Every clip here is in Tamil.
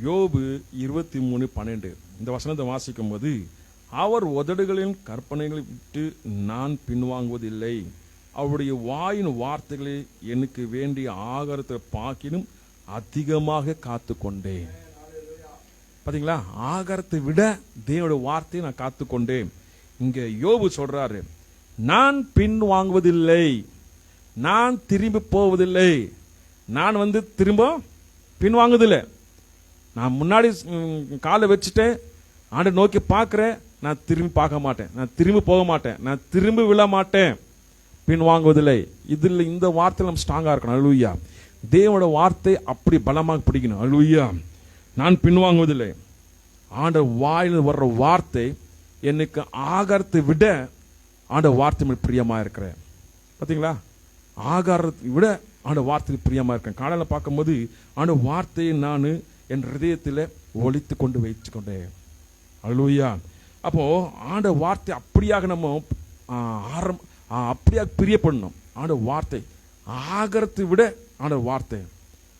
யோபு 23:12 இந்த வசனத்தை வாசிக்கும் போது, அவர் உதடுகளின் கற்பனைகளை விட்டு நான் பின்வாங்குவதில்லை, அவருடைய வாயின் வார்த்தைகளை எனக்கு வேண்டிய ஆகாரத்தை பாக்கினும் அதிகமாக காத்து கொண்டேன். பாத்தீங்களா, ஆகாரத்தை விட தேவனுடைய வார்த்தையை நான் காத்து கொண்டேன். இங்க யோபு சொல்றாரு, நான் பின் வாங்குவதில்லை, நான் திரும்பி போவதில்லை, நான் திரும்ப பின் வாங்குவதில்லை. நான் முன்னாடி காலை வச்சுட்டேன், ஆண்டை நோக்கி பார்க்கிறேன், நான் திரும்பி பார்க்க மாட்டேன், நான் திரும்பி போக மாட்டேன், நான் திரும்பி விழ மாட்டேன், பின் வாங்குவதில்லை. இதுல இந்த வார்த்தை நம்ம ஸ்ட்ராங்கா இருக்கணும். அல்லேலூயா. தேவனோட வார்த்தை அப்படி பலமாக பிடிக்கணும். அல்லேலூயா. நான் பின்வாங்குவதில்லை. ஆண்டவர் வாயில் வர்ற வார்த்தை எனக்கு ஆகாரத்தை விட ஆண்டவர் வார்த்தை மேல் பிரியமா இருக்கிறேன். பாத்தீங்களா, ஆகாரத்தை விட ஆண்டவர் வார்த்தை பிரியமா இருக்கேன். காலையில பார்க்கும்போது ஆண்டவர் வார்த்தையை நான் என் ஹிருதயத்தில் ஒழித்து கொண்டு வைத்து கொண்டேன். அல்லேலூயா. அப்போ ஆண்டவர் வார்த்தை அப்படியாக நம்ம அப்படியாக பிரியப்படணும். ஆண்டவர் வார்த்தை ஆகாரத்தை விட ஆண்டவர் வார்த்தை,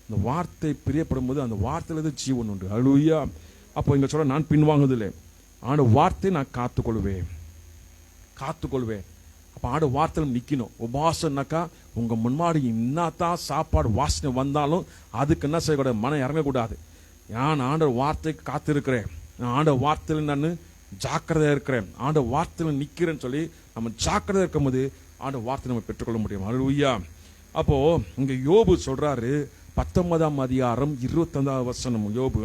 அந்த வார்த்தை பிரியப்படும் போது அந்த வார்த்தையில ஜீவன் உண்டு. அல்லேலூயா. அப்போ இங்க சொல்ற, நான் பின்வாங்குவதில்லை, ஆண்டவர் வார்த்தை நான் காத்துக்கொள்வேன். அப்ப ஆண்டவர் வார்த்தையில நிக்கணும். உபாசம்னாக்கா உங்க முன்னாடி என்னத்தான் சாப்பாடு வாசனை வந்தாலும் அதுக்கு என்ன செய்யக்கூடாது, மனம் இறங்கக்கூடாது. நான் ஆண்டவர் வார்த்தைக்கு காத்திருக்கிறேன், நான் ஆண்டவர் வார்த்தையில நான் ஜாக்கிரதையா இருக்கிறேன், ஆண்டவர் வார்த்தையில நிக்கிறேன்னு சொல்லி நம்ம ஜாக்கிரதையா இருக்கும் போது ஆண்டவர் வார்த்தை நம்ம பெற்றுக்கொள்ள முடியும். அல்லேலூயா. அப்போ இங்க யோபு சொல்றாரு, 19ஆம் அதிகாரம் 25ஆவது வசனம், யோபு,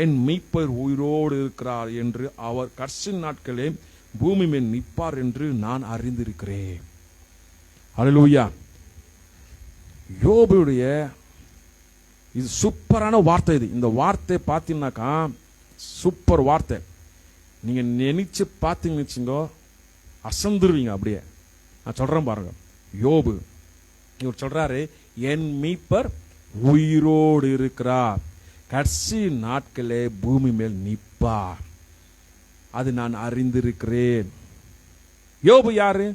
என் மீட்பர் உயிரோடு இருக்கிறார் என்று அவர் கடைசி நாட்களே பூமி மேல் நிற்பார் என்று நான் அறிந்திருக்கிறேன். அல்லேலூயா. யோபுடைய இது சூப்பரான வார்த்தை. இது இந்த வார்த்தை பார்த்தீங்கன்னாக்கா சூப்பர் வார்த்தை. நீங்க நினைச்சு பார்த்தீங்கன்னு வச்சுங்கோ, அசந்துருவீங்க. அப்படியே நான் சொல்றேன் பாருங்க. யோபு இவர் சொல்றாரு, என் மீட்பர் உயிரோடு இருக்கிறார், கடைசி நாட்களே பூமி மேல் நிற்பார், அது நான் அறிந்திருக்கிறேன். யோபு யாரு?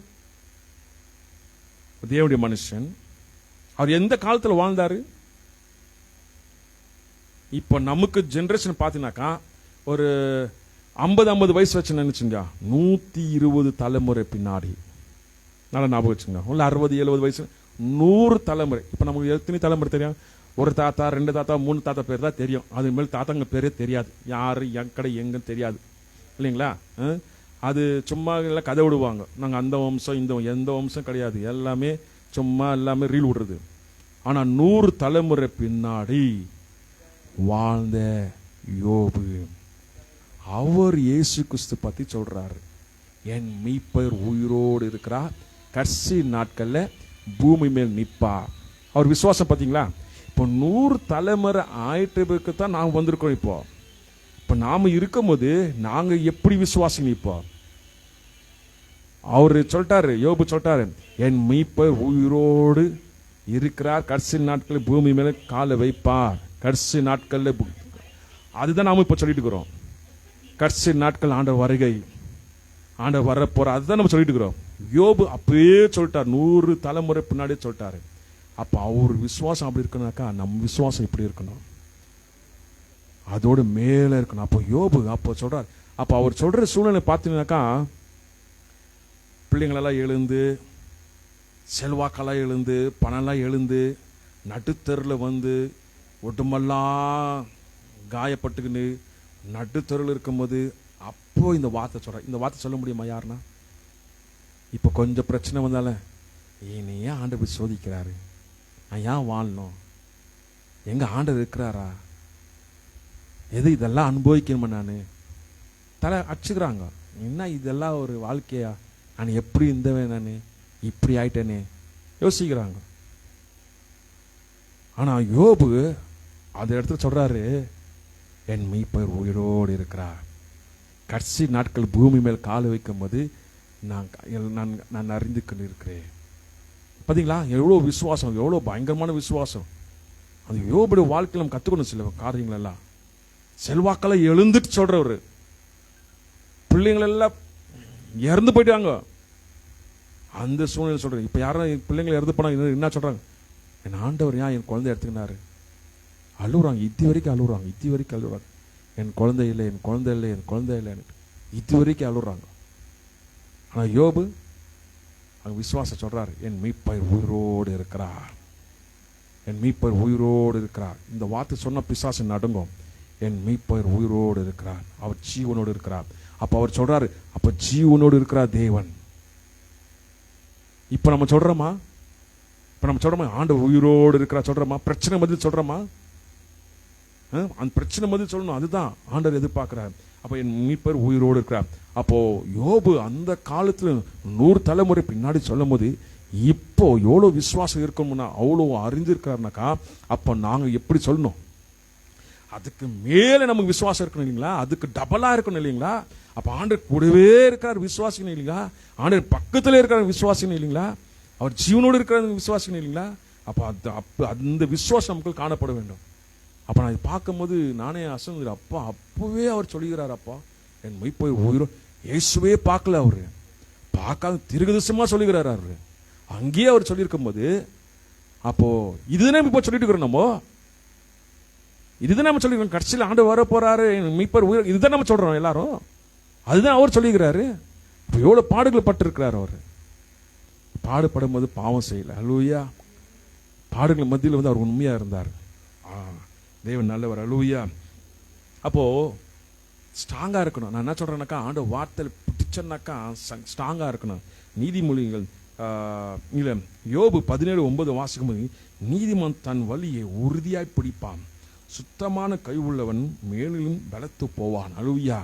தேவனுடைய மனுஷன். அவர் எந்த காலத்துல வாழ்ந்தாரு? இப்ப நமக்கு ஜெனரேஷன் பாத்தீங்கன்னாக்கா ஒரு 50 வயசு வச்சு நினைச்சுங்க, 120 தலைமுறை பின்னாடி. நல்லா ஞாபகம் வச்சுங்க. 60-70 வயசு 100 தலைமுறை. இப்ப நமக்கு எத்தனை தலைமுறை தெரியும்? ஒரு தாத்தா, 2 தாத்தா, 3 தாத்தா பேர் தான் தெரியும். அது மேல் தாத்தாங்க பேரே தெரியாது. யாரு எங்கடை எங்கன்னு தெரியாது இல்லைங்களா? அது சும்மா எல்லாம் கதை விடுவாங்க. நாங்க அந்த வம்சம் இந்த எந்த வம்சம் கிடையாது, எல்லாமே சும்மா எல்லாமே ரீல் விடுறது. ஆனா 100 தலைமுறை பின்னாடி வாழ்ந்த யோபு, அவர் இயேசு கிறிஸ்து பத்தி சொல்றாரு, என் மீட்பர் உயிரோடு இருக்கிறார், கடைசி நாட்கள்ல பூமி மேல் நிற்பா. அவர் விசுவாசம் பாத்தீங்களா? இப்போ 100 தலைமுறை ஆயிட்டு தான் நாங்க வந்திருக்கோம். இப்போ நாம இருக்கும் போது நாங்க எப்படி விசுவாசி நிற்போம்? அவரு சொல்லிட்டாரு, யோபு சொல்லிட்டாரு, என் மீட்பர் உயிரோடு இருக்கிறார், கடைசி நாட்களில் பூமி மேல காலை வைப்பார், கடைசி நாட்கள்ல. அதுதான் நாம இப்ப சொல்லிட்டு இருக்கிறோம். கடைசி நாட்கள் ஆண்டவர் வருகை, ஆண்டவர் வர போற, அதுதான் நம்ம சொல்லிட்டு இருக்கிறோம். யோபு அப்பயே சொல்லிட்டார், 100 தலைமுறை பின்னாடியே சொல்லிட்டாரு. அப்ப அவர் விசுவாசம் அப்படி இருக்கணும்னாக்கா நம்ம விசுவாசம் இப்படி இருக்கணும், அதோட மேல இருக்கணும். அப்போ யோபு அப்போ சொல்றார். அப்ப அவர் சொல்ற சூழ்நிலை பார்த்தீங்கன்னாக்கா, பிள்ளைங்களெல்லாம் எழுந்து, செல்வாக்கெல்லாம் எழுந்து, பணம்லாம் எழுந்து, நடுத்தருவில் உடம்பெல்லாம் காயப்பட்டுக்கின்னு நடுத்தருவில் இருக்கும்போது அப்போ இந்த வார்த்தை சொல்ற. இந்த வார்த்தை சொல்ல முடியுமா யாருன்னா? இப்போ கொஞ்சம் பிரச்சனை வந்தாலும், என்னை ஏன் ஆண்டவர் சோதிக்கிறாரு, நான் ஏன் வாழணும், எங்க ஆண்டவர் இருக்கிறாரா, எது இதெல்லாம் அனுபவிக்கணுமா, நான் தலை அடிச்சுக்கிறாங்க. என்ன இதெல்லாம் ஒரு வாழ்க்கையா, நான் எப்படி இருந்தவன், நான் இப்படி ஆயிட்டேனே யோசிக்கிறாங்க. ஆனா யோபு அந்த இடத்துல சொல்றாரு, என் மீட்பர் உயிரோடு இருக்கிறார், கடைசி நாட்கள் பூமி மேல் கால் வைக்கும் போது நான் அறிந்து கொண்டு இருக்கிறேன். பாத்தீங்களா எவ்வளவு விசுவாசம், எவ்வளவு பயங்கரமான விசுவாசம். அந்த யோபுடைய வாழ்க்கையில் நம்ம கத்துக்கணும் சில காரியங்கள் எல்லாம். செல்வாக்கெல்லாம் எழுந்துட்டு சொல்றவரு, பிள்ளைங்கள் எல்லாம் இறந்து போயிட்டாங்க. அந்த சூழ்நிலை சொல்றேன். இப்ப யாரும் பிள்ளைங்களை இறந்து போனா என்ன சொல்றாங்க, என் ஆண்டவர் ஏன் என் குழந்தை எடுத்துக்கினாரு, அழுகுறாங்க, இது வரைக்கும் அழுகுறாங்க. என் குழந்தை இல்லை, என் குழந்தை இல்லை, என் குழந்தை இல்லைன்னு இது வரைக்கும் அழுகுறாங்க. ஆனால் யோபு அங்கே விசுவாசம் சொல்றாரு, என் மீட்பர் உயிரோடு இருக்கிறார், என் மீட்பர் உயிரோடு இருக்கிறார். இந்த வார்த்தை சொன்ன பிசாசு நடுங்கும். என் மீட்பர் உயிரோடு இருக்கிறார், அவர் ஜீவனோடு இருக்கிறார். அப்ப அவர் சொல்றாரு, அப்ப ஜீவனோடு இருக்கிறார் தேவன். இப்ப நம்ம சொல்றோமா? ஆண்டவர் உயிரோடு இருக்கிறார் சொல்றோமா? பிரச்சனை பதில் சொல்றோமா? அந்த பிரச்சனை பதில் சொல்லணும். அதுதான் ஆண்டவர் எதிர்பார்க்கிறார். அப்ப என் மீட்பர் உயிரோடு இருக்கிறார். அப்போ யோபு அந்த காலத்துல 100 தலைமுறை பின்னாடி சொல்லும் போது இப்போ எவ்வளவு விசுவாசம் இருக்கணும்னா அவ்வளவு அறிந்திருக்கிறாருனாக்கா, அப்ப நாங்க எப்படி சொல்லணும்? அதுக்கு மேல நமக்கு விசுவாசம் இருக்கணும் இல்லைங்களா? அதுக்கு டபுளா இருக்கணும் இல்லைங்களா? அப்ப ஆண்டவர் கூடவே இருக்கார் விசுவாசிக்கணும் இல்லைங்களா? ஆண்டவர் பக்கத்துல இருக்கார் விசுவாசிக்கணும் இல்லைங்களா? அவர் ஜீவனோடு இருக்கிற விசுவாசிக்கணும் இல்லைங்களா? அப்ப அந்த விசுவாசம் நமக்கு காணப்பட வேண்டும். அப்ப நான் பார்க்கும்போது நானே அசந்து, அப்பா அப்பவே அவர் சொல்லுகிறார், அப்பா என் மெய்ப்போய் உயிரோ. இயேசுவே பார்க்கல, அவரு பார்க்காத திருகதசமா சொல்லுகிறார். அவரு அங்கேயே அவர் சொல்லியிருக்கும் போது, அப்போ இதுதானே இப்போ சொல்லிட்டு இருக்கிறோம். இதுதான் நம்ம சொல்லிக்கிறோம். கடைசியில் ஆண்டு வர போறாரு, மீட்பர் உயிர், இதுதான் நம்ம சொல்றோம் எல்லாரும். அதுதான் அவர் சொல்லிக்கிறாரு. எவ்வளவு பாடுகள் பட்டிருக்கிறார் அவர். பாடுபடும் போது பாவம் செய்யல. அல்லேலூயா. பாடுகள் மத்தியில் வந்து அவர் உண்மையா இருந்தார். தேவன் நல்லவர். அல்லேலூயா. அப்போ ஸ்ட்ராங்கா இருக்கணும். நான் என்ன சொல்றேன்னாக்கா, ஆண்டு வார்த்தையில் பிடிச்சனாக்கா ஸ்ட்ராங்கா இருக்கணும். நீதிமொழிகள் இல்ல யோபு 17:9 வாசிக்கும் போது, நீதிமான் தன் வழியை உறுதியாய் பிடிப்பான், சுத்தமான கை உள்ளவன் மேலும் பலத்து போவான். அல்லேலூயா.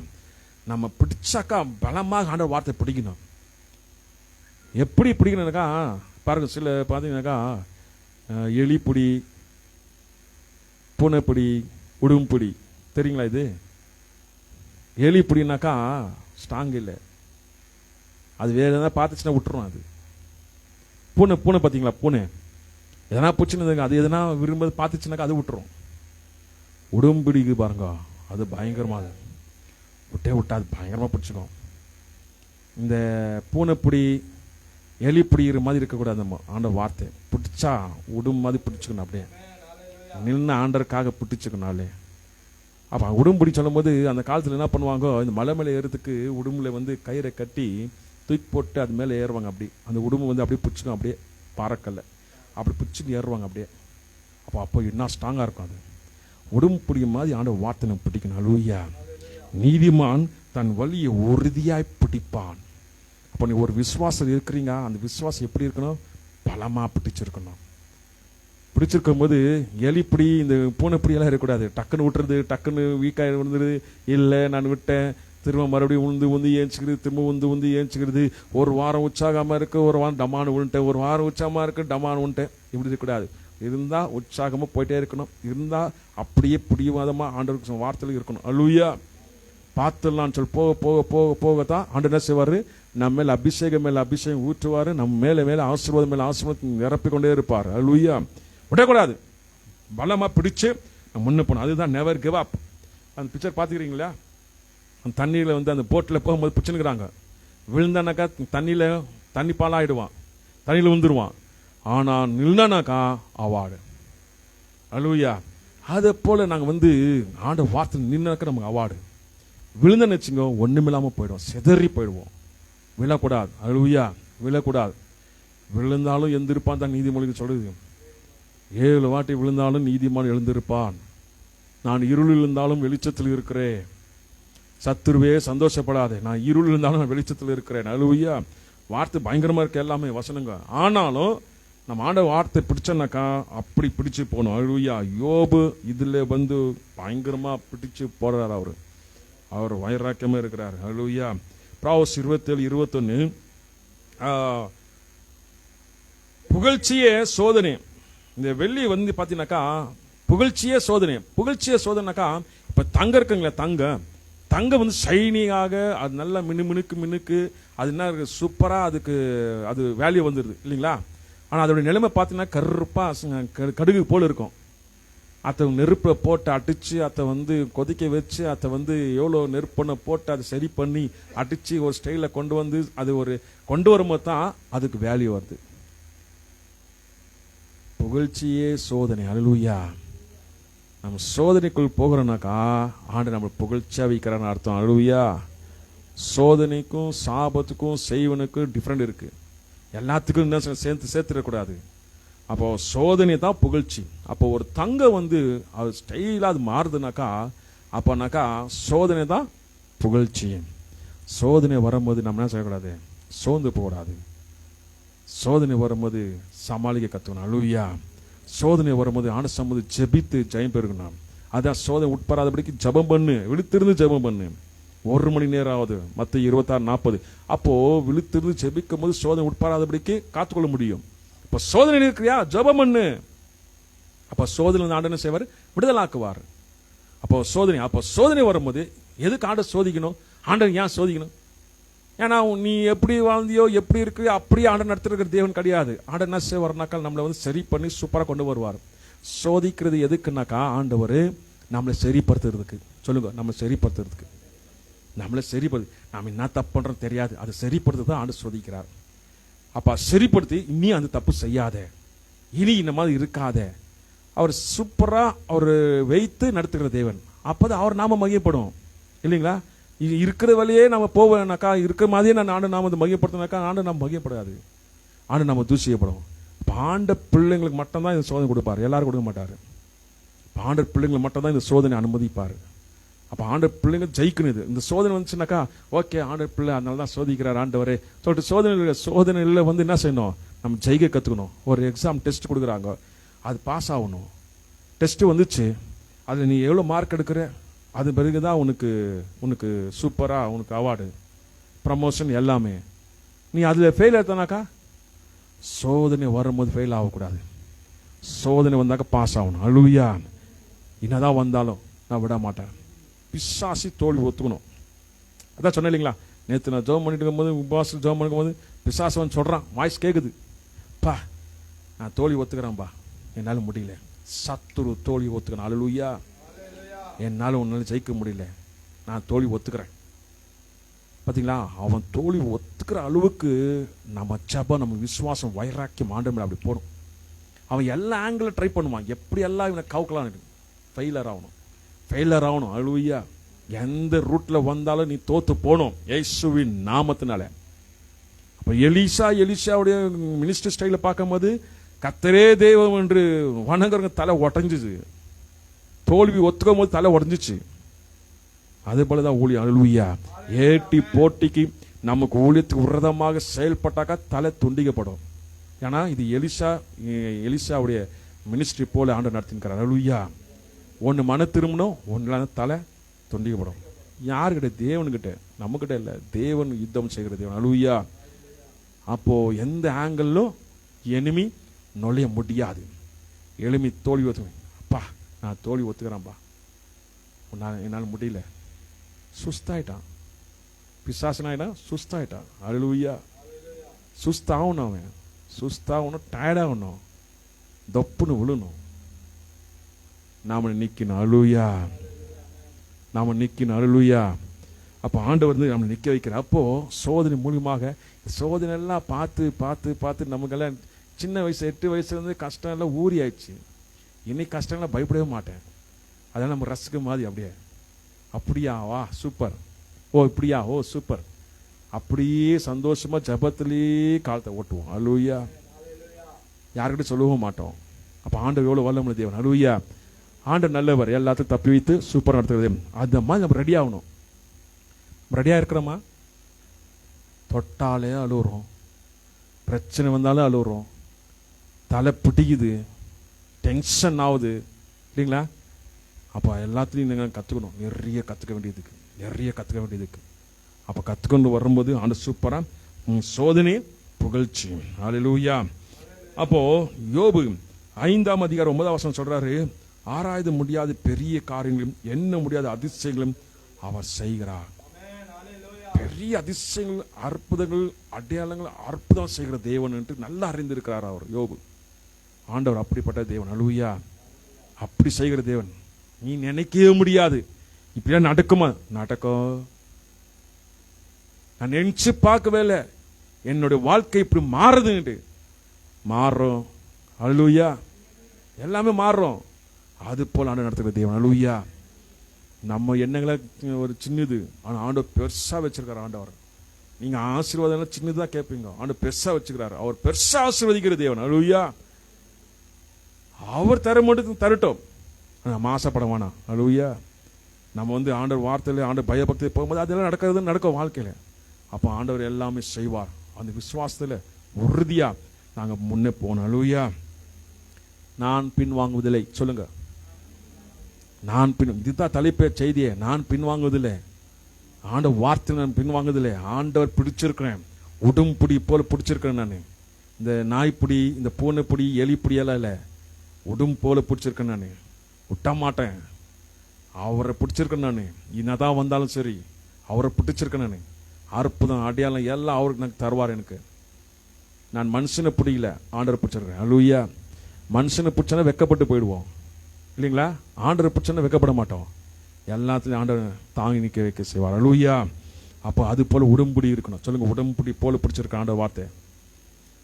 நம்ம பிடிச்சாக்கா பலமாக ஆண்டவர் வார்த்தை பிடிக்கணும். எப்படி பிடிக்கணும்னாக்கா பாருங்க, சில பார்த்தீங்கன்னாக்கா எலிப்பிடி, பூனைப்பிடி, உடும்பிடி, தெரியுங்களா? இது எலிப்பிடினாக்கா ஸ்ட்ராங் இல்லை, அது வேற எதாவது பார்த்துச்சுன்னா விட்டுரும். அது பூனை பார்த்தீங்களா? பூனை எதனா பிடிச்சுன்னு அது எதனா விரும்ப பார்த்துச்சுனாக்கா அது விட்டுரும். உடம்பிடிக்கு பாருங்க, அது பயங்கரமா, அது விட்டா அது பயங்கரமா பிடிச்சிக்கும். இந்த பூனைப்பிடி எலிப்பிடிக்கிற மாதிரி இருக்கக்கூடாது. நம்ம ஆண்ட வார்த்தை பிடிச்சா உடும் மாதிரி பிடிச்சிக்கணும். அப்படியே நின்று ஆண்டருக்காக பிடிச்சிக்கணும்னாலே. அப்போ உடும்பிடி சொல்லும் போது அந்த காலத்தில் என்ன பண்ணுவாங்க, இந்த மலை மேலே ஏறதுக்கு உடும்புல வந்து கயிறை கட்டி தூக்கி போட்டு அது மேலே ஏறுவாங்க. அப்படி அந்த உடும்பு வந்து அப்படியே பிடிச்சிக்கும், அப்படியே பாறைக்கல்ல அப்படி பிடிச்சிட்டு ஏறுவாங்க அப்படியே. அப்போ என்ன ஸ்ட்ராங்காக இருக்கும். அது உடம்பு பிடிக்கும் மாதிரி ஆண்ட வார்த்தை நம்ம பிடிக்கணும். அல்லேலூயா. நீதிமான் தன் வழியை உறுதியாய் பிடிப்பான். அப்போ நீ ஒரு விசுவாசம் இருக்கிறீங்க, அந்த விசுவாசம் எப்படி இருக்கணும்? பலமா பிடிச்சிருக்கணும். பிடிச்சிருக்கும் போது எலிப்பிடி இந்த பூனைப்பிடி எல்லாம் இருக்கக்கூடாது. டக்குன்னு விட்டுறது, டக்குன்னு வீக்காக விழுந்துருது. இல்லை நான் விட்டேன், திரும்ப மறுபடியும் உந்து ஏஞ்சிக்கிறது, திரும்ப உந்து ஏஞ்சிக்கிறது. ஒரு வாரம் உற்சாகமா இருக்கு, ஒரு வாரம் டமானு விழுந்துட்டேன், ஒரு வாரம் உற்சாகமா இருக்கு, டமானு விழுந்துட்டேன். இப்படி இருக்கக்கூடாது. இருந்தா உற்சாகமா போயிட்டே இருக்கணும். இருந்தா அப்படியே பிடிவாதமா ஆண்டவருக்கு வார்த்தையில் இருக்கணும். அல்லேலூயா. பார்த்துடலான்னு சொல்லி போக போக போக போகத்தான் ஆண்டவர் என்ன செய்வாரு? நம்ம மேல அபிஷேகம் ஊற்றுவாரு. நம்ம மேல ஆசீர்வாதம் நிரப்பி கொண்டே இருப்பார். அல்லேலூயா. விடக்கூடாது. பலமா பிடிச்சு முன்ன போனோம். அதுதான் நெவர் கிவ் அப். அந்த பிக்சர் பார்த்துக்கிறீங்களா? அந்த தண்ணியில வந்து அந்த போட்டில் போகும்போது பிடிச்சுன்னுக்குறாங்க. விழுந்தானாக்கா தண்ணி பாலாயிடுவான், தண்ணியில் விழுந்துருவான். ஆனா நில்னாக்கா அவார்டு. அல்லேலூயா. அதை போல நாங்கள் வந்து ஆண்ட வார்த்தை நின்னாக்கா நமக்கு அவார்டு. விழுந்தன்னு வச்சுங்க ஒண்ணுமில்லாம போயிடும், சிதறி போயிடுவோம். விழக்கூடாது. அல்லேலூயா. விழக்கூடாது. விழுந்தாலும் எந்திருப்பான் தான் நீதிமொழிகள் சொல்லுது. 7 வாட்டி விழுந்தாலும் நீதிமான் எழுந்திருப்பான். நான் இருளில் இருந்தாலும் வெளிச்சத்தில் இருக்கிறேன். சத்துருவே சந்தோஷப்படாதே, நான் இருளில் இருந்தாலும் நான் வெளிச்சத்தில் இருக்கிறேன். அல்லேலூயா. வார்த்தை பயங்கரமா இருக்கு, எல்லாமே வசனங்க. ஆனாலும் நம்ம ஆண்ட வார்த்தை பிடிச்சனாக்கா அப்படி பிடிச்சு போகணும். அல்லேலூயா. யோபு இதுல வந்து பயங்கரமா பிடிச்சு போறாரு. அவர் வைராக்கியமா இருக்கிறார். அல்லேலூயா. Proverbs 27:21 புகழ்ச்சியே சோதனை. இந்த வெள்ளி வந்து பாத்தீங்கன்னாக்கா புகழ்ச்சியே சோதனைனாக்கா, இப்ப தங்க இருக்குங்களா, தங்க வந்து ஷைனிங்காக அது நல்லா மினுக்கு அது என்ன சூப்பரா, அது வேல்யூ வந்துருது இல்லைங்களா? ஆனா அதோட நிலைமை பார்த்தீங்கன்னா கருப்பா கடுகு போல இருக்கும். அதை நெருப்பை போட்டு அடிச்சு, அதை வந்து கொதிக்க வச்சு, அதை வந்து எவ்வளோ நெருப்பண்ண போட்டு அதை சரி பண்ணி அடிச்சு ஒரு ஸ்டைல கொண்டு வந்து அது ஒரு கொண்டு வரும்போது தான் அதுக்கு வேல்யூ வருது. புகழ்ச்சியே சோதனை. அல்லேலூயா. நம்ம சோதனைக்குள் போகிறோம்னாக்கா ஆண்டு நம்ம புகழ்ச்சியா வைக்கிறான்னு அர்த்தம். அல்லேலூயா. சோதனைக்கும் சாபத்துக்கும் செய்வனுக்கும் டிஃப்ரெண்ட் இருக்கு. எல்லாத்துக்கும் என்ன சேர்த்துடக்கூடாது. அப்போ சோதனை தான் புகழ்ச்சி. அப்போ ஒரு தங்கம் அது ஸ்டைலா அது மாறுதுனாக்கா அப்போனாக்கா சோதனை தான் புகழ்ச்சி. சோதனை வரும்போது நம்ம என்ன செய்யக்கூடாது, சோர்ந்து போகக்கூடாது. சோதனை வரும்போது சமாளிக்க கற்றுக்கணும். அல்லேலூயா. சோதனை வரும்போது ஆண்டவரை ஜெபித்து ஜெயம் பெறுகணும். அதான் சோதனை உட்படாதபடிக்கு ஜெபம் பண்ணு, விழித்திருந்து ஜெபம் பண்ணு. 1 மணி நேரம் ஆகுது, மத்தேயு 26:40. அப்போ விழித்திருந்து ஜெபிக்கும் போது சோதனை உட்படாதபடிக்கு காத்துக்கொள்ள முடியும். இப்ப சோதனை இருக்கிறியா, ஜெபம் பண்ணு. அப்ப சோதனை ஆண்டவர் செய்வார், விடுதலாக்குவார். அப்போ சோதனை வரும்போது எதுக்கு ஆண்டவர் சோதிக்கணும்? ஆண்டவர் ஏன் சோதிக்கணும்? ஏன்னா நீ எப்படி வாழ்ந்தியோ எப்படி இருக்கிறியோ அப்படியே ஆண்டவர் நடத்திருக்கிற தேவன் கிடையாது. ஆண்டவர் என்ன செய்வார்னாக்கா நம்மளை சரி பண்ணி சூப்பராக கொண்டு வருவார். சோதிக்கிறது எதுக்குனாக்கா ஆண்டவர் நம்மளை சரிப்படுத்துறதுக்கு. சொல்லுங்க, நம்மளை சரிப்படுத்துறதுக்கு. நம்மளை சரிப்படுத்து, நாம் என்ன தப்பு பண்றோம் தெரியாது, அதை சரிப்படுத்து தான் ஆண்டவர் சோதிக்கிறார். அப்ப சரிப்படுத்தி இனி அந்த தப்பு செய்யாத, இனி இந்த மாதிரி இருக்காத, அவர் சூப்பரா அவர் வைத்து நடத்துகிற தேவன். அப்பதான் அவர் நாம மகிமைப்படும் இல்லைங்களா? இருக்கிற வழியே நம்ம போவேனாக்கா, இருக்கிற மாதிரியே ஆண்டு நாம மகிமைப்படுத்தினாக்கா ஆண்டு நாம் மகிமைப்படாது, ஆண்டு நம்ம தூசியப்படும். ஆண்ட பிள்ளைங்களுக்கு மட்டும்தான் இந்த சோதனை கொடுப்பாரு, எல்லாரும் கொடுக்க மாட்டாரு. ஆண்ட பிள்ளைங்களை மட்டும்தான் இந்த சோதனை அனுமதிப்பாரு. அப்ப ஆண்ட பிள்ளைங்க ஜெயிக்கணும். இந்த சோதனை வந்துச்சுனாக்கா ஓகே, ஆண்ட பிள்ளை அதனால தான் சோதிக்கிறார் ஆண்டவரே சொல்லிட்டு சோதனையில் என்ன செய்யணும், நம்ம ஜெயிக்க கத்துக்கணும். ஒரு எக்ஸாம் டெஸ்ட் கொடுக்குறாங்க, அது பாஸ் ஆகணும். டெஸ்ட் வந்துச்சு, அதில் நீ எவ்வளோ மார்க் எடுக்கிற, அது பிறகுதான் உனக்கு சூப்பரா உனக்கு அவார்டு, ப்ரமோஷன் எல்லாமே. நீ அதில் ஃபெயில் ஆகிட்டனாக்கா சோதனை வரும்போது ஃபெயில் ஆகக்கூடாது. சோதனை வந்தாக்கா பாஸ் ஆகணும். அல்லேலூயா. என்னதான் வந்தாலும் நான் விட மாட்டேன். பிசாசி தோல்வி ஒத்துக்கணும். அதான் சொன்னேன் இல்லைங்களா, நேற்று நான் ஜெபம் பண்ணிட்டு இருக்கும்போது, உபவாசம் ஜெபம் பண்ணிக்கும் போது பிசாசு சொல்றான், வாய்ஸ் கேட்குது, பா நான் தோல்வி ஒத்துக்கிறேன்பா, என்னால் முடியல. சத்துரு தோல்வி ஒத்துக்கணும். அல்லேலூயா. என்னால் உன்னால ஜெயிக்க முடியல, நான் தோல்வி ஒத்துக்கிறேன். பார்த்தீங்களா, அவன் தோல்வி ஒத்துக்கிற அளவுக்கு நம்ம ஜெபம், நம்ம விசுவாசம், வைராக்கியம் ஆண்டவர் அப்படி போடும். அவன் எல்லா ஆங்கிளும் ட்ரை பண்ணுவான், எப்படி எல்லாம் இவனை கவுக்கலாம், ஃபெயிலர் ஆகணும். அல்லேலூயா. எந்த ரூட்ல வந்தாலும் நீ தோத்து போகணும் இயேசுவின் நாமத்தினால. அப்ப எலிசாவுடைய மினிஸ்டர் ஸ்டைல பார்க்கும்போது கர்த்தரே தெய்வம் என்று வணங்குறவங்க தலை உடஞ்சிச்சு, தோல்வி ஒத்துக்கும் போது தலை உடஞ்சிச்சு. அதே போலதான் ஊழியம். அல்லேலூயா. ஏட்டி போட்டிக்கு நமக்கு ஊழியத்துக்கு விரதமாக செயல்பட்டாக்கா தலை துண்டிக்கப்படும். ஏன்னா இது எலிசாவுடைய மினிஸ்ட்ரி போல ஆண்டவர் நடத்திருக்கிறார். அல்லேலூயா. ஒன்னு மன திரும்பணும், ஒன்னு தலை துண்டிக்கப்படும். யாருக்கிட்ட? தேவன்கிட்ட, நம்ம கிட்ட இல்ல. தேவன் யுத்தம் செய்கிற தேவன். அல்லேலூயா. அப்போ எந்த ஆங்கிளும் எனிமி நுழைய முடியாது. எளிமை தோல்வி ஒத்துவேன், அப்பா நான் தோல்வி ஒத்துக்கிறேன்ப்பா, என்னால் முடியல, சுஸ்தாயிட்டான். பிசாசனாயிட்டான், சுஸ்தாயிட்டான். அல்லேலூயா. சுஸ்தாகணும், அவன் சுஸ்தாகணும், டயர்டாகணும், தப்புன்னு விழணும். நாம நிக்கணும். அல்லேலூயா. நாம நிக்கணும். அல்லேலூயா. அப்போ ஆண்டவர் நம்ம நிக்க வைக்கிற. அப்போ சோதனை மூலியமாக சோதனை எல்லாம் பார்த்து நமக்கெல்லாம் சின்ன வயசு 8 வயசுல கஷ்டம் எல்லாம் ஊறி ஆயிடுச்சு. இன்னைக்கு கஷ்டம்லாம் பயப்படவே மாட்டேன். அதெல்லாம் நம்ம ரசிக்க மாதிரி அப்படியா வா சூப்பர், ஓ இப்படியா, ஓ சூப்பர், அப்படியே சந்தோஷமா ஜபத்திலேயே காலத்தை ஓட்டுவோம். அல்லேலூயா. யாருக்கிட்ட சொல்லவும் மாட்டோம். அப்ப ஆண்டவர் எவ்வளவு வல்லமையுள்ள தேவன். அல்லேலூயா. ஆண்டவர் நல்லவர், எல்லாத்தையும் தப்பி வைத்து சூப்பர் நடத்துறது. அந்த மாதிரி நம்ம ரெடி ஆகணும். ரெடியா இருக்கிறோமா? தொட்டாலே அழுவுறோம், பிரச்சனை வந்தாலும் அழுவுறோம், தலை பிடிக்குது, டென்ஷன் ஆகுது இல்லைங்களா? அப்போ எல்லாத்துலையும் நீங்கள் கற்றுக்கணும். நிறைய கற்றுக்க வேண்டியதுக்கு. அப்போ கற்றுக்கொண்டு வரும்போது ஆண்டு சூப்பராக சோதனை புகழ்ச்சி. அல்லேலூயா. அப்போ யோபு 5ஆம் அதிகாரம் 9ஆம் வசனம் சொல்றாரு, ஆராய்ந்து முடியாத பெரிய காரியங்களும் எண்ண முடியாத அதிசயங்களும் அவர் செய்கிறார். பெரிய அதிசயங்கள், அற்புதங்கள், அடையாளங்கள், அற்புதம் செய்கிற தேவன் என்று நல்லா அறிந்திருக்கிறார் அவர் யோபு. ஆண்டவர் அப்படிப்பட்ட தேவன். அல்லேலூயா. அப்படி செய்கிற தேவன். நீ நினைக்கவே முடியாது இப்படியா நடக்குமா? நடக்கும். நான் நினைச்சு பார்க்கவே இல்லை என்னுடைய வாழ்க்கை இப்படி மாறுதுன்னு. மாறும். அல்லேலூயா. எல்லாமே மாறும். அது போல் ஆண்டவர் நடத்துகிற தேவன். அல்லேலூயா. நம்ம எண்ணங்களை ஒரு சின்னது, ஆனால் ஆண்டவர் பெருசா வச்சிருக்காரு. ஆண்டவர் நீங்க ஆசீர்வாதம் சின்னதா கேட்பீங்க, ஆண்டவர் பெருசா வச்சுக்கிறாரு. அவர் பெருசா ஆசீர்வதிக்கிற தேவன். அல்லேலூயா. அவர் தர மட்டும் தரட்டும், நம்ம ஆசைப்பட வேணாம். அல்லேலூயா. நம்ம ஆண்டவர் வார்த்தையில ஆண்டவர் பயபக்தி போகும்போது அதெல்லாம் நடக்கும் வாழ்க்கையில. அப்போ ஆண்டவர் எல்லாமே செய்வார். அந்த விசுவாசத்துல உறுதியா நாங்க முன்னே போனோம். அல்லேலூயா. நான் பின்வாங்குவதில்லை. சொல்லுங்க, நான் இதுதான் தலைப்பே செய்தியே. நான் பின்வாங்குவதில்லை. ஆண்டவர் வார்த்தையில் நான் பின்வாங்குவதில்லை. ஆண்டவர் பிடிச்சிருக்கிறேன், உடும்புடி போல பிடிச்சிருக்கிறேன். நான் இந்த நாய்ப்பிடி, இந்த பூனைப்பிடி, எலிப்பிடி எல்லாம் இல்லை, உடும் போல பிடிச்சிருக்கேன். நான் விட்ட மாட்டேன். அவரை பிடிச்சிருக்கேன். நான் என்னதான் வந்தாலும் சரி அவரை பிடிச்சிருக்கேன். நான் அற்புதம் அடையாளம் எல்லாம் அவருக்கு எனக்கு தருவார். எனக்கு நான் மனுஷனை பிடிக்கல, ஆண்டரை பிடிச்சிருக்கேன். அல்லேலூயா. மனுஷனை பிடிச்சனா வெக்கப்பட்டு போயிடுவோம் இல்லைங்களா? ஆண்டரை பிடிச்சனா வெக்கப்பட மாட்டோம். எல்லாத்துலையும் ஆண்டவர் தாங்கி நிற்க வைக்க செய்வார். அல்லேலூயா. அப்போ அது போல உடம்புடி இருக்கணும். சொல்லுங்க, உடம்புடி போல பிடிச்சிருக்க ஆண்டவர் வார்த்தை.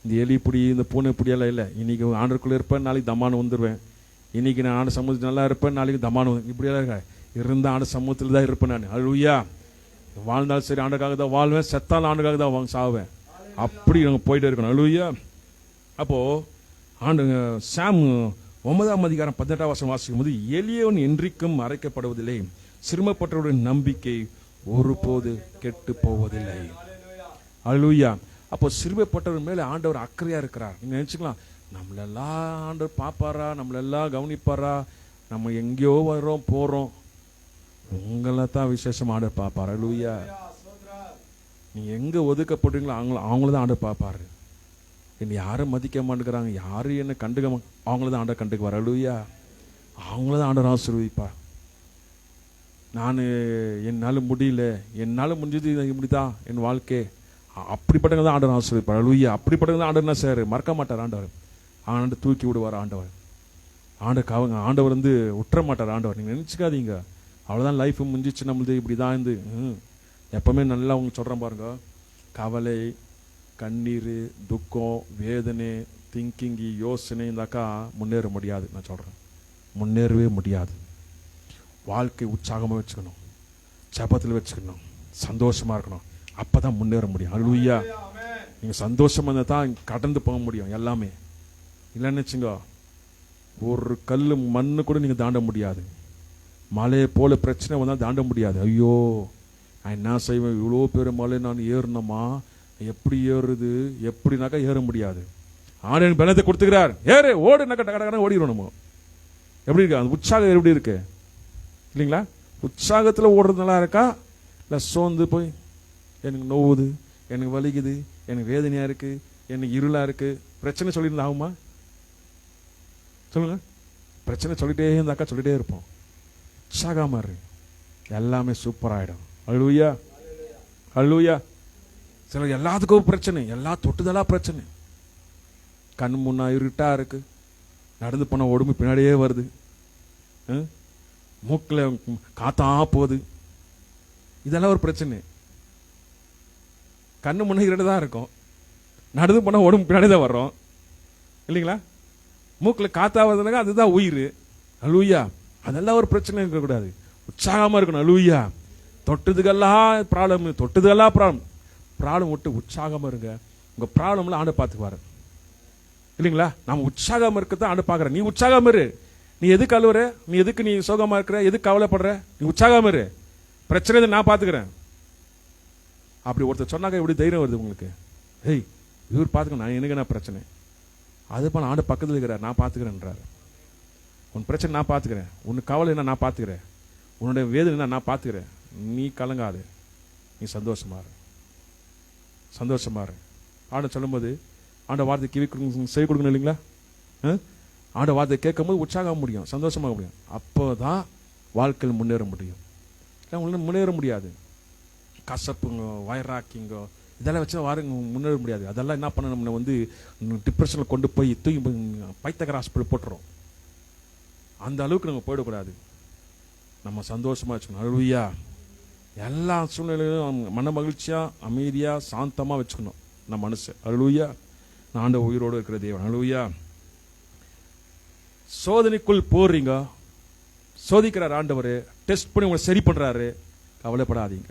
இந்த எலிப்பிடி, இந்த பூனைப்பிடி எல்லாம் இல்லை. இன்னைக்கு ஆண்டருக்குள்ளே இருப்பேன், நாளைக்கு தமானு வந்துடுவேன். இன்னைக்கு நான் ஆண்டு சமூகத்தில் நல்லா இருப்பேன், நாளைக்கு தமானு இப்படியெல்லாம் இருக்க இருந்த ஆண்டு சமூகத்தில் தான் இருப்பேன் நான். அல்லேலூயா. வாழ்ந்தாலும் சரி ஆண்டுக்காக தான் வாழ்வேன், செத்தாலும் ஆண்டுக்காக தான் சாவேன். அப்படி நாங்கள் போயிட்டே இருக்கணும். அல்லேலூயா. அப்போ ஆண்டு சாம் 9:18 வாசிக்கும் போது, எளியவன் என்றைக்கும் மறைக்கப்படுவதில்லை, சிறுமப்பட்டவருடைய நம்பிக்கை ஒருபோது கெட்டு போவதில்லை. அல்லேலூயா. அப்போ சிறுமைப்பட்டவர் மேலே ஆண்டவர் அக்கறையா இருக்கிறார். நீங்க நினைச்சுக்கலாம், நம்மளெல்லாம் ஆண்டவர் பாப்பாரா, நம்மளெல்லாம் கவனிப்பாரா, நம்ம எங்கேயோ வர்றோம் போறோம், உங்களை தான் விசேஷம் ஆண்டவர் பாப்பாரு. அல்லேலூயா. நீங்க எங்க ஒதுக்கப்படுறீங்களோ அவங்கள தான் ஆண்டவர் பாப்பாரு. என்னை யாரும் மதிக்க மாட்டேங்கிறாங்க, யாரும் என்ன கண்டுக்க அவங்கள தான் ஆண்டவர் கண்டுக்குவார். அல்லேலூயா. அவங்கள தான் ஆண்டவர் ஆசீர்வதிப்பார். நான் என்னால் முடியல, என்னால் முடிஞ்சது இப்படிதான் என் வாழ்க்கை, அப்படிப்பட்டவங்க தான் ஆண்டவர் ஆசீர்வதிப்பார். அல்லேலூயா. அப்படிப்பட்டவங்க தான் ஆண்டவர் என்ன செய்றாரு, மறக்க மாட்டார் ஆண்டவர். ஆண்டவர் தூக்கி விடுவார். ஆண்டவர் விட்டுற மாட்டார் ஆண்டவர். நீங்க நினைச்சுக்காதீங்க அவ்வளவுதான் லைஃப் முடிஞ்சிச்சு நம்மளுது இப்படிதான் இருந்து. எப்பவுமே நல்லா அவங்க சொல்றேன் பாருங்க, கவலை, கண்ணீர், துக்கம், வேதனை, திங்கிங், யோசனை இருந்தாக்கா முன்னேற முடியாது. நான் சொல்றேன், முன்னேறவே முடியாது. வாழ்க்கை உற்சாகமா வச்சுக்கணும், ஜெபத்தில் வச்சுக்கணும், சந்தோஷமா இருக்கணும். அப்பதான் முன்னேற முடியும். அல்லேலூயா. நீங்க சந்தோஷமா இருந்தா தான் கடந்து போக முடியும் எல்லாமே. இல்லைன்னு வச்சுங்க, ஒரு கல் மண்ணு கூட நீங்க தாண்ட முடியாது. மலையை போல பிரச்சனை வந்தா தாண்ட முடியாது. ஐயோ நான் என்ன செய்வேன், இவ்வளோ பேர் மலை நான் ஏறணுமா, எப்படி ஏறுறது, எப்படினாக்கா ஏற முடியாது. ஆண்டவன் பலத்தை கொடுத்துக்கிறார், ஏறு ஓடுனாக்கா கடற்கரை ஓடிடும். நம்ம எப்படி இருக்கு அந்த உற்சாகம், எப்படி இருக்கு இல்லைங்களா? உற்சாகத்தில் ஓடுறது நல்லா இருக்கா, இல்லை சோர்ந்து போய் எனக்கு நோவுது, எனக்கு வலிக்குது, எனக்கு வேதனையா இருக்கு, எனக்கு இருளா இருக்கு, பிரச்சனை சொல்லியிருந்தா ஆகுமா சொல்லுங்க? பிரச்சனை சொல்லிட்டே இருந்தாக்கா சொல்லிட்டே இருப்போம். உற்சாகமா இருக்கு, எல்லாமே சூப்பர் ஆயிடும். அல்லேலூயா. அல்லேலூயா. சில எல்லாத்துக்கும் பிரச்சனை, எல்லா தொட்டுதலா பிரச்சனை. கண் முன்னா இருட்டா இருக்கு, நடந்து போன உடம்பு பின்னாடியே வருது, மூக்கில் காத்தா போகுது, இதெல்லாம் ஒரு பிரச்சனை. கண்ணு முன்ன இருட்டு தான் இருக்கும், நடந்து போன உடம்பு பின்னாடி தான் வர்றோம் இல்லைங்களா? மூக்கில் காத்தா வருதுனாக்கா அதுதான் உயிர். அல்லேலூயா. அதெல்லாம் ஒரு பிரச்சனை இருக்கக்கூடாது, உற்சாகமா இருக்கணும். அல்லேலூயா. தொட்டதுக்கெல்லாம் ப்ராப்ளம், தொட்டதுக்கெல்லாம் ப்ராப்ளம் விட்டு உற்சாகமா இருங்க. உங்க ப்ராப்ளம்ல ஆண்டு பார்த்துக்குவாரு இல்லைங்களா? நம்ம உற்சாகமா இருக்கதான் ஆண்டு பார்க்கற. நீ உற்சாகமா இரு. நீ எதுக்கு அழுவுற, நீ எதுக்கு நீ சோகமா இருக்கிற, எதுக்கு கவலைப்படுற, நீ உற்சாகமா இரு. பிரச்சனை நான் பார்த்துக்கிறேன். அப்படி ஒருத்தர் சொன்னாக்க எப்படி தைரியம் வருது உங்களுக்கு? ஏய் இவர் பார்த்துக்க, நான் எனக்கு என்ன பிரச்சனை, அது பண்ண ஆண்டு பக்கத்தில் இருக்கிறார், நான் பார்த்துக்கிறேன்றாரு. உன் பிரச்சனை நான் பார்த்துக்கிறேன், உன் கவலை என்ன நான் பார்த்துக்கிறேன், உன்னுடைய வேதனை நான் பார்த்துக்கிறேன், நீ கலங்காது, நீ சந்தோஷமா இரு, சந்தோஷமா இரு. ஆண்டு சொல்லும்போது ஆண்ட வார்த்தை கிவி செய் கொடுக்கணும் இல்லைங்களா? ஆண்ட வார்த்தை கேட்கும் போது உற்சாகம் முடியும், சந்தோஷமாக முடியும். அப்போதான் வாழ்க்கையில் முன்னேற முடியும். உங்களுக்கு முன்னேற முடியாது. கசப்புங்க, வைராக்கிங்க, இதெல்லாம் வச்சு முன்னேற முடியாது. அதெல்லாம் என்ன பண்ண நம்ம டிப்ரெஷனில் கொண்டு போய் தூக்கி பைத்தியக்கார ஹாஸ்பிட்டல் போட்டுறோம். அந்த அளவுக்கு நம்ம போயிடக்கூடாது. நம்ம சந்தோஷமா வச்சுக்கணும். அல்லேலூயா. எல்லா சூழ்நிலையிலும் மன மகிழ்ச்சியா, அமைதியா, சாந்தமா வச்சுக்கணும் நம்ம மனசு. அல்லேலூயா. நான் ஆண்டவர் உயிரோடு இருக்கிற தேவன். அல்லேலூயா. சோதனைக்குள் போறீங்க, சோதிக்கிறார் ஆண்டவர், டெஸ்ட் பண்ணி உங்களை சரி பண்றாரு. கவலைப்படாதீங்க.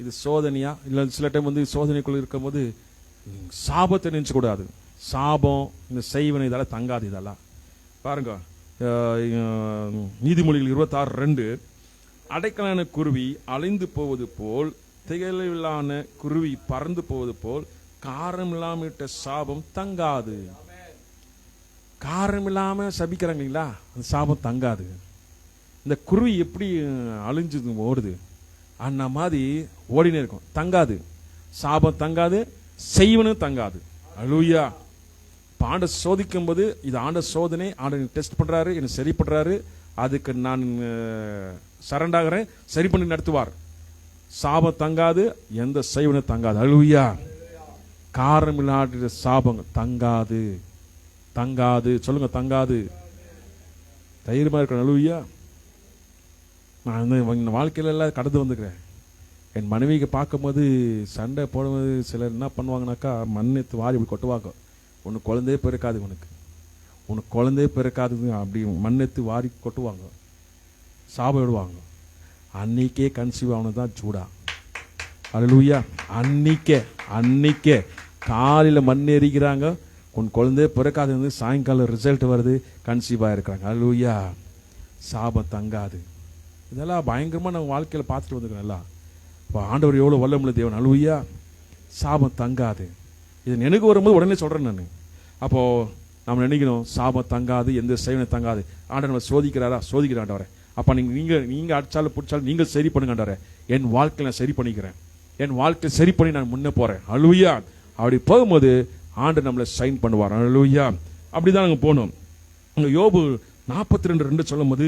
இது சோதனையா? இல்லை சில டைம் வந்து சோதனைக்குள்ள இருக்கும்போது சாபத்தை நினைச்சு கூடாது. சாபம் இந்த செய்வனை இதெல்லாம் தங்காது. இதெல்லாம் பாருங்க, நீதிமொழிகள் 26:2, அடைக்கலான குருவி அழிந்து போவது போல், திகழிலான குருவி பறந்து போவது போல், காரம் இல்லாம இட்ட சாபம் தங்காது. காரம் இல்லாம சபிக்கிறாங்க இல்லைங்களா, அந்த சாபம் தங்காது. இந்த குருவி எப்படி அழிஞ்சு ஓடுது அந்த மாதிரி ஓடினே இருக்கும், தங்காது. சாபம் தங்காது, செய்வனும் தங்காது. அல்லேலூயா. ஆண்ட சோதிக்கும் போது இது ஆண்ட சோதனை, ஆண்ட டெஸ்ட் பண்றாரு, என்ன சரி பண்றாரு, அதுக்கு நான் சரண்டாகிறேன், சரி பண்ணி நடத்துவார். சாபம் தங்காது, எந்த செய்வனும் தங்காது. அல்லேலூயா. காரணம் இல்லாத சாபம் தங்காது. தங்காது சொல்லுங்க, தங்காது. தைரியமா இருக்கணும். அல்லேலூயா. நான் வாழ்க்கையில எல்லாம் கடந்து வந்துக்கிறேன். என் மனைவிக்கு பார்க்கும்போது சண்டை போடும்போது சிலர் என்ன பண்ணுவாங்கனாக்கா, மண்ணெத்து வாரி இப்படி கொட்டுவாங்க. உனக்கு குழந்தையே பிறக்காது, உனக்கு குழந்தையே பிறக்காது அப்படி மண்ணெத்து வாரி கொட்டுவாங்க, சாபம் விடுவாங்க. அன்னைக்கே கன்சீவ் ஆனது தான் ஜூடா. அல்லேலூயா. அன்னைக்கே காலையில் மண் எரிக்கிறாங்க, உன் குழந்தையே பிறக்காது, சாயங்காலம் ரிசல்ட் வருது, கன்சீவ் ஆகிருக்கிறாங்க. அல்லேலூயா. சாபம் தங்காது. இதெல்லாம் பயங்கரமாக நம்ம வாழ்க்கையில் பார்த்துட்டு வந்துக்கிறோம். எல்லாம் இப்போ ஆண்டவர் எவ்வளோ வல்லமுள்ள தேவன். அல்லேலூயா. சாபம் தங்காது. இது நினைவு வரும்போது உடனே சொல்கிறேன் நான். அப்போது நம்ம நினைக்கணும், சாபம் தங்காது, எந்த செய்வனை தங்காது. ஆண்டவர் நம்ம சோதிக்கிறாரா? சோதிக்கிறான் ஆண்டவரே. அப்போ நீங்கள் அடிச்சாலும் பிடிச்சாலும் நீங்கள் சரி பண்ணுங்க ஆண்டவரே. என் வாழ்க்கையை நான் சரி பண்ணிக்கிறேன், என் வாழ்க்கையை சரி பண்ணி நான் முன்னே போகிறேன். அல்லேலூயா. அப்படி போகும்போது ஆண்டவர் நம்மளை சைன் பண்ணுவார். அல்லேலூயா. அப்படிதான் நாங்கள் போகணும். யோபு 42:2 சொல்லும் போது,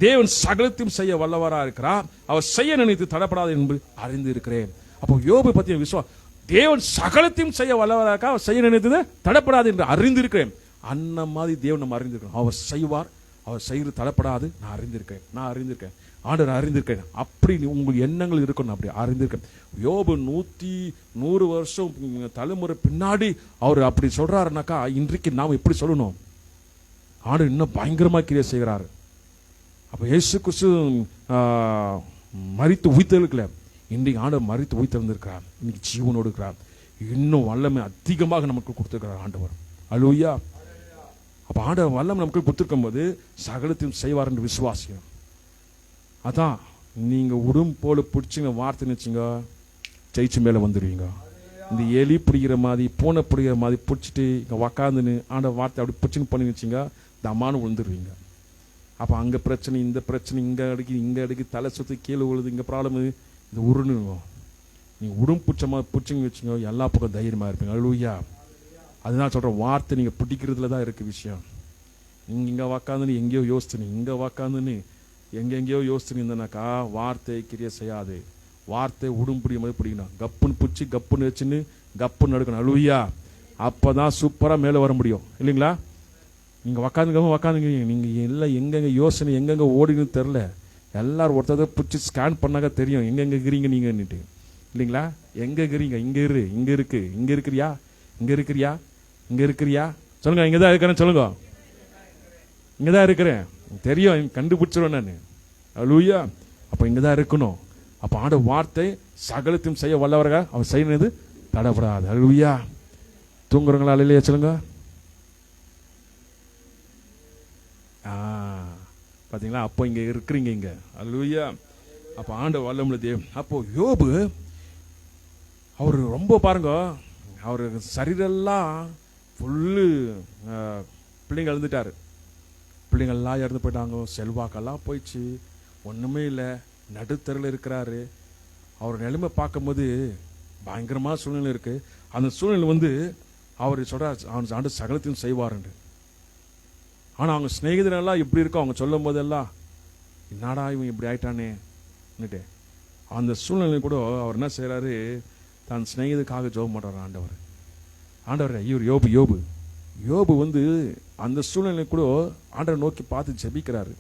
தேவன் சகலத்தையும் செய்ய வல்லவரா இருக்கிறார், அவர் செய்ய நினைத்து தடப்படாது என்று அறிந்து இருக்கிறேன். அப்போ யோபு பத்திய விசுவாசம், தேவன் சகலத்தையும் செய்ய வல்லவரா இருக்கா, அவர் செய்ய நினைத்தது தடப்படாது என்று அறிந்திருக்கிறேன். அந்த மாதிரி தேவன் நம்ம அறிந்திருக்கிறோம். அவர் செய்வார், அவர் செய்யறது தடப்படாது. நான் அறிந்திருக்கேன், ஆண்டவர் அறிந்திருக்கேன். அப்படி உங்களுக்கு எண்ணங்கள் இருக்கணும். அப்படி அறிந்திருக்கேன். யோபு 100 வருஷம் தலைமுறை பின்னாடி அவர் அப்படி சொல்றாருனாக்கா, இன்றைக்கு நாம் எப்படி சொல்லணும்? ஆண்டவர் இன்னும் பயங்கரமா கிரியை செய்கிறாரு. அப்ப இயேசு கிறிஸ்து மரித்து உயிர்த்தெழுக்கல, இன்றைக்கு ஆண்டவர் மரித்து உயிர்த்தெழுந்திருக்கிறார். இன்னைக்கு ஜீவனோடு இருக்கிறார். இன்னும் வல்லமை அதிகமாக நமக்கு கொடுத்திருக்கிறார் ஆண்டவர். அல்லேலூயா. அப்ப ஆண்டவர் வல்லமை நமக்கு கொடுத்திருக்கும் போது சகலத்தையும் செய்வார் என்று விசுவாசியம். அதான் நீங்க உடும் போல பிடிச்சிங்க வார்த்தை நினைச்சிங்க, ஜெயிச்சு மேல வந்துடுவீங்க. இந்த எலி பிடிக்கிற மாதிரி, பூனை பிடிக்கிற மாதிரி பிடிச்சிட்டு இங்கே உக்காந்துன்னு ஆண்ட வார்த்தை அப்படி பிடிச்சின்னு பண்ணி வச்சிங்க, தமானு விழுந்துருவீங்க. அப்போ அங்கே பிரச்சனை, இந்த பிரச்சனை, இங்கே அடிக்கி தலை சுற்றி கீழே விழுது, இங்கே ப்ராப்ளம், இது உருணுங்க. நீங்கள் உடும் பிடிச்சமாக பிடிச்சிங்க வச்சுங்க, எல்லா பக்கம் தைரியமாக இருப்பீங்க. அல்லேலூயா. அதுதான் சொல்கிறேன், வார்த்தை நீங்கள் பிடிக்கிறதுல தான் இருக்குது விஷயம். நீங்கள் இங்கே உக்காந்துன்னு எங்கேயோ யோசிச்சுன்னு, இங்கே உக்காந்துன்னு எங்கெங்கேயோ யோசிச்சுன்னு இருந்தனாக்கா வார்த்தை கிரியை செய்யாது. வார்த்தை உடும்பிடிய மாதிரி பிடிக்கணும். கப்புன்னு பிடிச்சி கப்புன்னு வச்சுன்னு கப்புன்னு எடுக்கணும். அல்லேலூயா. அப்போ தான் சூப்பராக மேலே வர முடியும், இல்லைங்களா? நீங்கள் உக்காந்துங்க நீங்கள் எல்லாம் எங்கெங்கே யோசனை எங்கெங்கே ஓடின்னு தெரில. எல்லாரும் ஒருத்தர் பிடிச்சி ஸ்கேன் பண்ணாக்க தெரியும் எங்கெங்கே இருக்கிறீங்க நீங்கன்னுட்டு, இல்லைங்களா? எங்கே இருக்கிறீங்க? இங்கே இருக்கிறியா சொல்லுங்க. இங்கே தான் இருக்கிறேன் சொல்லுங்க. இங்கே தான் இருக்கிறேன் தெரியும், கண்டுபிடிச்சிருவேன் நான். அல்லேலூயா. அப்போ இங்கே தான் இருக்கணும். அப்போ ஆண்டவர் வார்த்தை சகலத்தையும் செய்ய வல்லவராக அவர் செய்யறது தடப்படாது. அல்லேலூயா. தூங்குறவங்களா? அல்லேலூயா சொல்லுங்க. பார்த்தீங்களா? அப்போ இங்கே இருக்கிறீங்க இங்கே. அல்லேலூயா. அப்போ ஆண்டவர் வல்லமுள்ள தேவன். அப்போ யோபு அவர் ரொம்ப பாருங்க, அவர் சரீரெல்லாம் ஃபுல்லு பிள்ளைங்க இழந்துட்டாரு. பிள்ளைங்கள்லாம் இறந்து போயிட்டாங்க, செல்வாக்கெல்லாம் போயிடுச்சு, ஒன்றுமே இல்லை, நடுத்தரில் இருக்கிறாரு. அவர் நிலைமை பார்க்கும்போது பயங்கரமான சூழ்நிலை இருக்கு. அந்த சூழ்நிலை அவர் சொல்றார், அவன் ஆண்டு சகலத்தையும் செய்வாருன்னு. ஆனால் அவங்க ஸ்நேகிதரெல்லாம் எப்படி இருக்கோ அவங்க சொல்லும் போதெல்லாம், என்னடா இவன் இப்படி ஆயிட்டானேன்னுட்டு அந்த சூழ்நிலை கூட அவர் என்ன செய்யறாரு, தன் ஸ்நேகிதருக்காக ஜெபம் பண்றாரு. ஆண்டவர் இவர் யோபு அந்த சூழ்நிலை கூட ஆண்டவர் நோக்கி பார்த்து ஜெபிக்கிறாரு.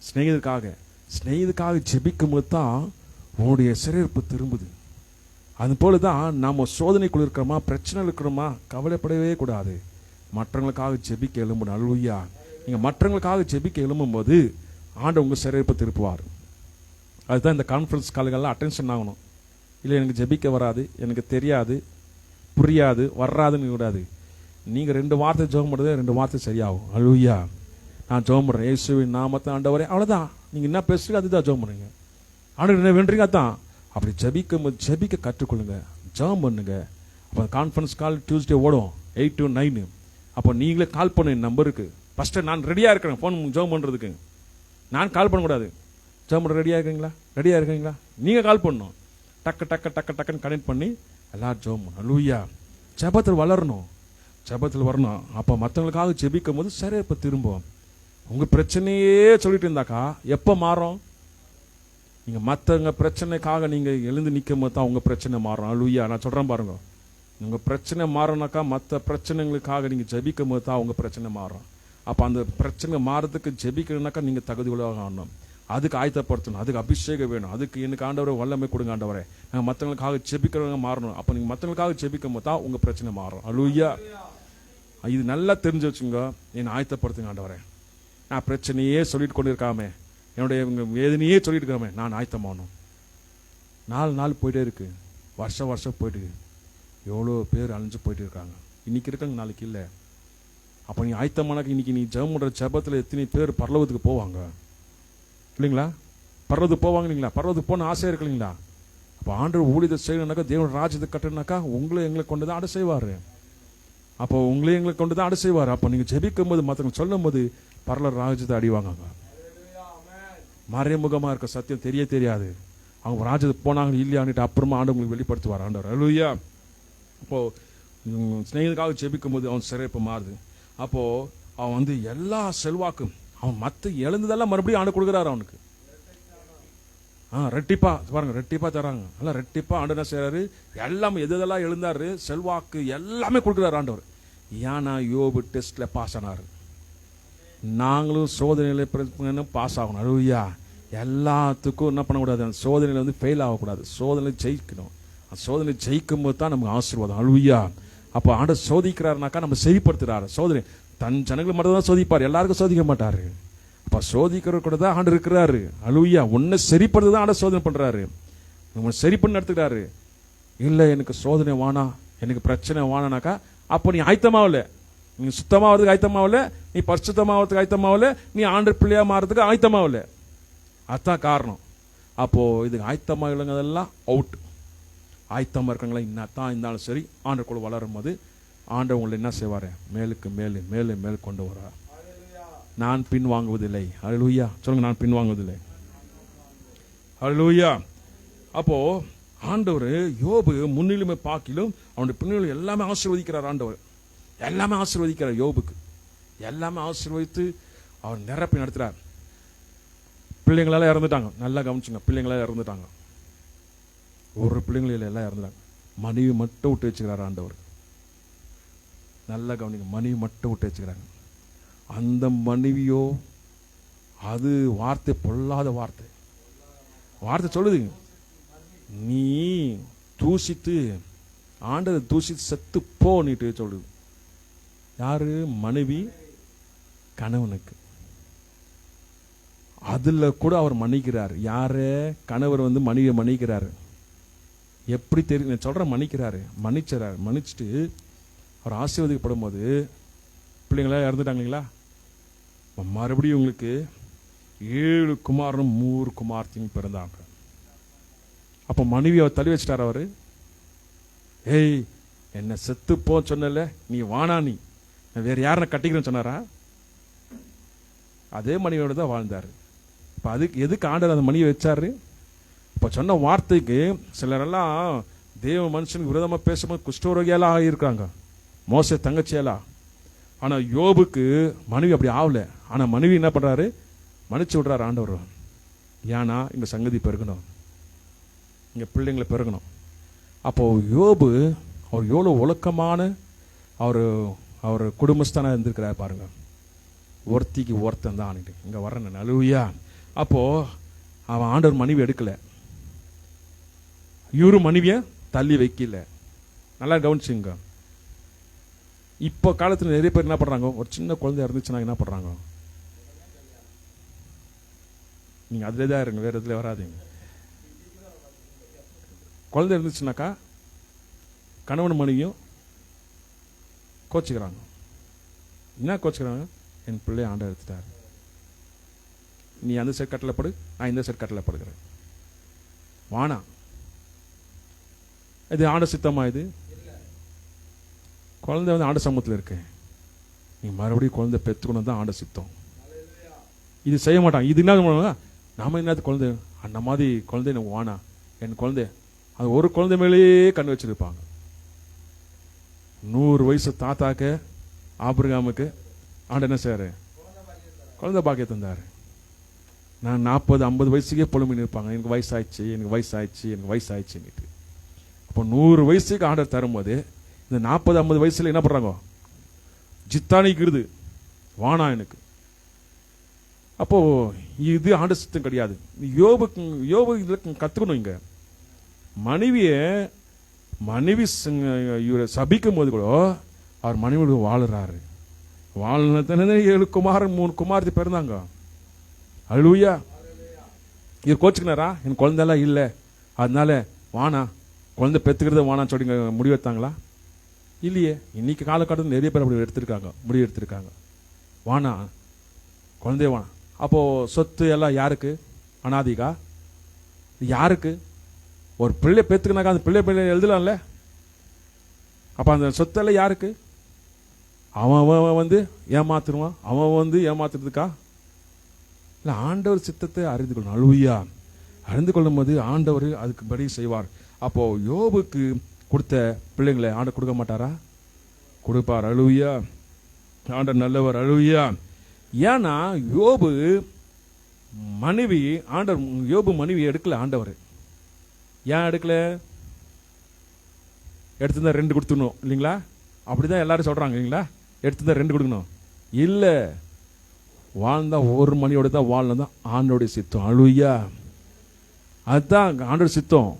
ஸ்நேகிதருக்காக ஜெபிக்கும் போது தான் உன்னுடைய சிறையிருப்பு திரும்புது. அது போல தான் நாம சோதனைக்குள்ள இருக்கிறோமா, பிரச்சனை இருக்கிறோமா, கவலைப்படவே கூடாது. மற்றவங்களுக்காக ஜெபிக்க எழும்பணும். அல்லேலூயா. நீங்கள் மற்றவங்களுக்காக ஜெபிக்க எழும்பும்போது ஆண்டவர் உங்கள் சிறைப்பை திருப்புவார். அதுதான் இந்த கான்ஃபரன்ஸ் கால்கள்லாம் அட்டென்ஷன் ஆகணும். இல்லை எனக்கு ஜெபிக்க வராது, எனக்கு தெரியாது, புரியாது, வராதுன்னு கூடாது. நீங்கள் 2 வார்த்தை ஜெபம் பண்ணுறது 2 வார்த்தை சரியாகும். அல்லேலூயா. நான் ஜெபம் பண்ணுறேன் இயேசுவின் நாமத்தை ஆண்டவரே, அவ்வளோதான். நீங்கள் என்ன பேசுறீங்க அதுதான் ஜெபம் பண்ணுங்க. ஆண்டவர் என்ன வேண்டுறீங்க அதான். அப்படி ஜெபிக்க கற்றுக்கொள்ளுங்க, ஜெபம் பண்ணுங்க. அப்போ கான்ஃபரன்ஸ் கால் டியூஸ்டே ஓடும் 8 to 9. அப்போ நீங்களே கால் பண்ணு என் நம்பருக்கு. ஃபஸ்ட்டு நான் ரெடியாக இருக்கிறேன் ஃபோன் ஜெபம் பண்ணுறதுக்கு. நான் கால் பண்ணக்கூடாது. ஜெபம் பண்ண ரெடியாக இருக்கீங்களா? நீங்கள் கால் பண்ணணும். டக்குன்னு கனெக்ட் பண்ணி எல்லாரும் ஜெபம் பண்ணணும். அல்லேலூயா. ஜெபத்தில் வரணும். அப்போ மற்றவங்களுக்காக ஜெபிக்கும் போது சரி இப்போ திரும்பும். உங்கள் பிரச்சனையே சொல்லிட்டு இருந்தாக்கா எப்போ மாறும்? நீங்கள் மற்றவங்க பிரச்சனைக்காக நீங்கள் எழுந்து நிற்கும் போது தான் உங்கள் பிரச்சனை மாறும். அல்லேலூயா. நான் சொல்கிறேன் பாருங்க, உங்கள் பிரச்சனை மாறனாக்கா மற்ற பிரச்சனைகளுக்காக நீங்கள் ஜெபிக்கும் போது தான் உங்கள் பிரச்சனை மாறும். அப்போ அந்த பிரச்சனை மாறதுக்கு ஜெபிக்கணும்னாக்கா நீங்கள் தகுதி உள்ளவங்க ஆகணும். அதுக்கு ஆயத்தப்படுத்தணும், அதுக்கு அபிஷேகம் வேணும், அதுக்கு எனக்கு ஆண்டவரை வல்லமை கொடுங்க ஆண்டவரே. நாங்கள் மற்றவங்களுக்காக ஜெபிக்கிறவங்க மாறணும். அப்போ நீங்கள் மற்றவங்களுக்காக ஜெபிக்கும் போது தான் உங்கள் பிரச்சனை மாறும். அல்லேலூயா. இது நல்லா தெரிஞ்சு வச்சுங்க. என்னை ஆயத்தப்படுத்துங்க ஆண்டவரே. நான் பிரச்சனையே சொல்லிட்டு கொண்டு இருக்காமே, என்னுடைய வேதனையே சொல்லிட்டு இருக்காமே, நான் ஆயத்தமாகணும். 4 நாள் போயிட்டே இருக்கு, வருஷம் போயிட்டு இருக்கு. எவ்வளோ பேர் அழிஞ்சு போயிட்டு இருக்காங்க. இன்னைக்கு இருக்காங்க, நாளைக்கு இல்லை. அப்போ நீ ஆயத்தமானாக்க இன்னைக்கு நீ ஜெபம் பண்ணுற ஜெபத்தில் எத்தனை பேர் பரலோகத்துக்கு போவாங்க இல்லைங்களா? பரலோகத்துக்கு போவாங்க இல்லைங்களா? பரலோகத்துக்கு போன ஆசையாக இருக்கு இல்லைங்களா? அப்போ ஆண்டவர் ஊழியத்தை செய்யணும்னாக்கா, தேவன் ராஜ்யத்தை கட்டணுனாக்கா உங்களை எங்களை கொண்டு தான் அடை செய்வார். அப்போ உங்களே எங்களை கொண்டு தான் அடை செய்வார். அப்போ நீங்கள் ஜெபிக்கும் போது மற்றவங்க சொல்லும் போது பரலோக ராஜ்யத்தை அடிவாங்க. மறைமுகமாக இருக்க சத்தியம் தெரியாது. அவங்க ராஜ்யத்தை போனாங்க இல்லையான்னுட்டு அப்புறமா ஆண்டவங்களுக்கு வெளிப்படுத்துவார் ஆண்டவர். அல்லேலூயா. அப்போது ஸ்நேகிதனுக்காக ஜெபிக்கும் போது அவன் சிறைப்பு மாறுது. அப்போது அவன் எல்லா செல்வாக்கும் அவன் மற்ற இழந்ததெல்லாம் மறுபடியும் ஆண்டு கொடுக்குறாரு அவனுக்கு. ரெட்டிப்பா பாருங்க, ரெட்டிப்பா தராங்க. எல்லாம் ரெட்டிப்பா ஆண்டு என்ன செய்யறாரு? எல்லாமே எதெல்லாம் எழுந்தாரு செல்வாக்கு எல்லாமே கொடுக்குறாரு ஆண்டவர். ஏன்னா யோபு டெஸ்ட்ல பாஸ் ஆனாரு. நாங்களும் சோதனையில பாஸ் ஆகணும். அல்லேலூயா. எல்லாத்துக்கும் என்ன பண்ணக்கூடாது? அந்த சோதனையில ஃபெயில் ஆகக்கூடாது. சோதனை ஜெயிக்கணும். அந்த சோதனை ஜெயிக்கும் போது தான் நமக்கு ஆசீர்வாதம். அல்லேலூயா. அப்போ ஆண்டவர் சோதிக்கிறாருனாக்கா நம்ம சரிப்படுத்துறாரு. சோதனை தன் ஜனங்கள் மட்டும் தான் சோதிப்பார், எல்லாருக்கும் சோதிக்க மாட்டாரு. அப்ப சோதிக்கிற கூட தான் ஆண்டு இருக்கிறாரு. அல்லேலூயா. உன்னை சரிப்படுறது தான் ஆண்டு சோதனை பண்றாரு. உன்னை சரி பண்ணி எடுத்துக்கிறாரு. இல்லை எனக்கு சோதனை வானா, எனக்கு பிரச்சனை வானானாக்கா அப்போ நீ ஆயத்தமாவல, நீ சுத்தமாவதுக்கு ஆயத்தமாவல, நீ பரிசுத்தமாவதுக்கு ஆயத்தமாவல, நீ ஆண்டு பிள்ளையா மாறதுக்கு ஆயத்தமாவல. அதுதான் காரணம். அப்போ இதுக்கு ஆயத்தமாக இல்லைங்கிறதெல்லாம் அவுட். ஆயத்தமாக இருக்காங்களா இன்னத்தான் இருந்தாலும் சரி, ஆண்டுக்குள்ள வளரும் போது ஆண்டவர் உங்களை என்ன செய்வார்? மேலுக்கு மேலே கொண்டு வர. நான் பின் வாங்குவதில்லை. அல்லேலூயா. சொல்லுங்க, நான் பின் வாங்குவதில்லை. அல்லேலூயா. அப்போ ஆண்டவர் யோபு முன்னிலுமே பார்க்கிலும் அவனுடைய பின்னிலும் எல்லாமே ஆசீர்வதிக்கிறார். ஆண்டவர் எல்லாமே ஆசீர்வதிக்கிறார். யோபுக்கு எல்லாமே ஆசீர்வதித்து அவர் நிரப்பி நடத்துறார். பிள்ளைங்களெல்லாம் இறந்துட்டாங்க. நல்லா கவனிச்சுங்க, பிள்ளைங்களெல்லாம் இறந்துட்டாங்க. ஒரு பிள்ளைங்கள எல்லாம் இறந்துட்டாங்க. மனைவி மட்டும் விட்டு வச்சுக்கிறார் ஆண்டவர். நல்லா கவனிங்க, மனைவி மட்டும் விட்டு வச்சுக்கிறாங்க. அந்த மனைவியோ அது வார்த்தை பொல்லாத வார்த்தை சொல்லுதுங்க. நீ தூசித்து ஆண்டவர் தூசித்து செத்து போன்னுட்டு சொல்லுது. யாரு? மனைவி கணவனுக்கு. அதுல கூட அவர் மன்னிக்கிறார். யாரு? கணவர் மனைவியை மன்னிக்கிறாரு. எப்படி தெரியும்? நான் சொல்றேன், மன்னிக்கிறாரு. மன்னிச்சுட்டு அவர் ஆசீர்வதிக்கப்படும் போது பிள்ளைங்களா இறந்துட்டாங்க இல்லைங்களா? மறுபடியும் உங்களுக்கு 7 குமாரனும் 3 குமார்த்தையும் பிறந்தாங்க. அப்போ மனைவி அவர் தள்ளி வச்சிட்டார். அவரு ஏய் என்ன செத்து போ சொன்னல, நீ வானா, நீ வேற யாரை கட்டிக்கிறேன்னு சொன்னாரா? அதே மனைவியோட தான் வாழ்ந்தாரு. இப்போ அதுக்கு எதுக்கு ஆண்டவர் அந்த மனைவி வச்சாரு? இப்போ சொன்ன வார்த்தைக்கு சிலரெல்லாம் தேவ மனுஷனுக்கு விரோதமாக பேசும்போது குஷ்டரோகியெல்லாம் ஆகியிருக்காங்க, மோசே தங்கச்சியெல்லாம். ஆனால் யோபுக்கு மனைவி அப்படி ஆகல. ஆனால் மனைவி என்ன பண்ணுறாரு? மன்னிச்சு விடுறாரு ஆண்டவர். ஏன்னா இங்கே சங்கதி பெருகணும், இங்கே பிள்ளைங்களை பெருகணும். அப்போது யோபு அவர் எவ்வளோ ஒழுக்கமான அவர் குடும்பஸ்தானாக இருந்திருக்கிறார் பாருங்க. ஒருத்திக்கு ஒருத்தன் தான் இங்கே வர்றேன். அல்லேலூயா. அப்போது அவன் ஆண்டவர் மனைவி எடுக்கலை, இவரும் மனைவியை தள்ளி வைக்கல. நல்லா கவனிச்சுங்க. இப்போ காலத்தில் நிறைய பேர் என்ன பண்ணுறாங்க? ஒரு சின்ன குழந்தை இருந்துச்சுன்னா என்ன பண்ணுறாங்க? நீங்கள் அதிலே தான் இருங்க, வேறு இதில் வராதிங்க. குழந்தை இருந்துச்சுனாக்கா கணவன் மனைவியும் கோச்சிக்கிறாங்க. என்ன கோச்சிக்கிறாங்க? என் பிள்ளைய ஆண்டவர் எடுத்துட்டார், நீ அந்த சைடு கட்டில் படு, நான் இந்த சைடு கட்டில் படுக்கிறேன். வானா இது ஆண்ட சித்தமா? இது குழந்தை வந்து ஆண்ட சமூகத்தில் இருக்கு, நீ மறுபடியும் குழந்தை பெற்றுக்கணும் தான் ஆண்ட சித்தம். இது செய்ய மாட்டான். இது என்ன பண்ணுவாங்க? நாம என்ன குழந்தை அந்த மாதிரி குழந்தை எனக்கு வானா, என் குழந்தை அது ஒரு குழந்தை மேலேயே கண் வச்சிருப்பாங்க. 100 வயசு தாத்தாக்கு ஆபிரகாமுக்கு ஆண்ட என்ன செய்யாரு? குழந்தை பாக்கிய தந்தாரு. நான் 40-50 வயசுக்கே புலம்பி நிற்பாங்க, எனக்கு வயசாயிடுச்சு, எனக்கு வயசாயிடுச்சு, எனக்கு வயசாயிடுச்சுன்னுட்டு. அப்போ 100 வயசுக்கு ஆர்டர் தரும்போது இந்த 40-50 வயசுல என்ன பண்றாங்க? ஜித்தானிக்கிறது, வானா எனக்கு. அப்போ இது ஆண்ட சித்தம் கிடையாது. யோபு இதுல கத்துக்கணும். இங்க மனைவி இவரை சபிக்கும் போது கூட அவர் மனைவியோட வாழுறாரு. வாழ்னதானே 7 குமாரன் 3 குமாரத்தி பிறந்தாங்க. அல்லேலூயா. இவர் கோச்சுக்கினாரா? என் குழந்தைலாம் இல்லை அதனால வானா, குழந்தை பெற்றுக்கிறது வானான்னு சொல்லி முடிவெடுத்தாங்களா? இல்லையே. இன்னைக்கு காலகட்டத்தில் நிறைய பேர் அப்படி முடிவு எடுத்திருக்காங்க. வானா, குழந்தைய வானா. அப்போ சொத்து எல்லாம் யாருக்கு? அனாதிகா யாருக்கு? ஒரு பிள்ளை பெற்றுக்கினாக்கா அந்த பிள்ளை எழுதலாம்ல. அப்ப அந்த சொத்தெல்லாம் யாருக்கு? அவன் வந்து ஏமாத்துருவான், அவன் வந்து ஏமாத்துறதுக்கா? இல்லை, ஆண்டவர் சித்தத்தை அறிந்து கொள்ளணும். அல்லேலூயா. அறிந்து கொள்ளும் போது ஆண்டவர் அதுக்கு படி செய்வார். அப்போ யோபுக்கு கொடுத்த பிள்ளைங்களை ஆண்டவர் கொடுக்க மாட்டாரா? கொடுப்பார். அல்லேலூயா. ஆண்டவர் நல்லவர். அல்லேலூயா. ஏன்னா யோபு மனைவி எடுக்கல ஆண்டவர். ஏன் எடுக்கல? எடுத்திருந்தா 2 கொடுத்துடணும் இல்லைங்களா? அப்படிதான் எல்லாரும் சொல்றாங்க இல்லைங்களா? எடுத்திருந்தா 2 கொடுக்கணும் இல்ல, வாழ்ந்தா 1 மணியோட தான் வாழ்ந்தா ஆண்டோடைய சித்தம். அல்லேலூயா. அதுதான் ஆண்டோட சித்தம்.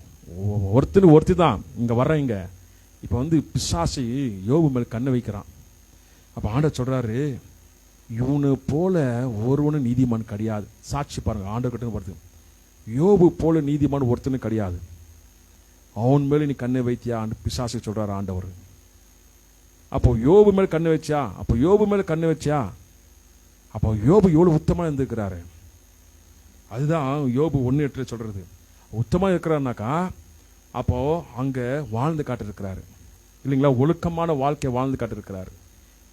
ஒருத்தி தான் இங்க வர்றீங்க. இப்ப வந்து பிசாசு யோபு மேல கண்ணை வைக்கிறான். அப்ப ஆண்டவர் சொல்றாரு, இவனு போல ஒருவனு நீதிமான் கிடையாது. சாட்சி பாருங்க, ஆண்டவர் கிட்ட வருது. யோபு போல நீதிமான் ஒருத்தனு கிடையாது. அவன் மேல நீ கண்ணை வைத்தியா? பிசாசு சொல்றாரு ஆண்டவர். அப்போ யோபு மேல கண்ணை வச்சியா? அப்போ யோபு எவ்வளவு உத்தமா இருந்திருக்கிறாரு. அதுதான் யோபு 1:8 சொல்றது. உத்தமா இருக்கிறாருனாக்கா அப்போ அங்க வாழ்ந்து காட்டிருக்கிறாரு இல்லைங்களா? ஒழுக்கமான வாழ்க்கை வாழ்ந்து காட்டிருக்கிறாரு.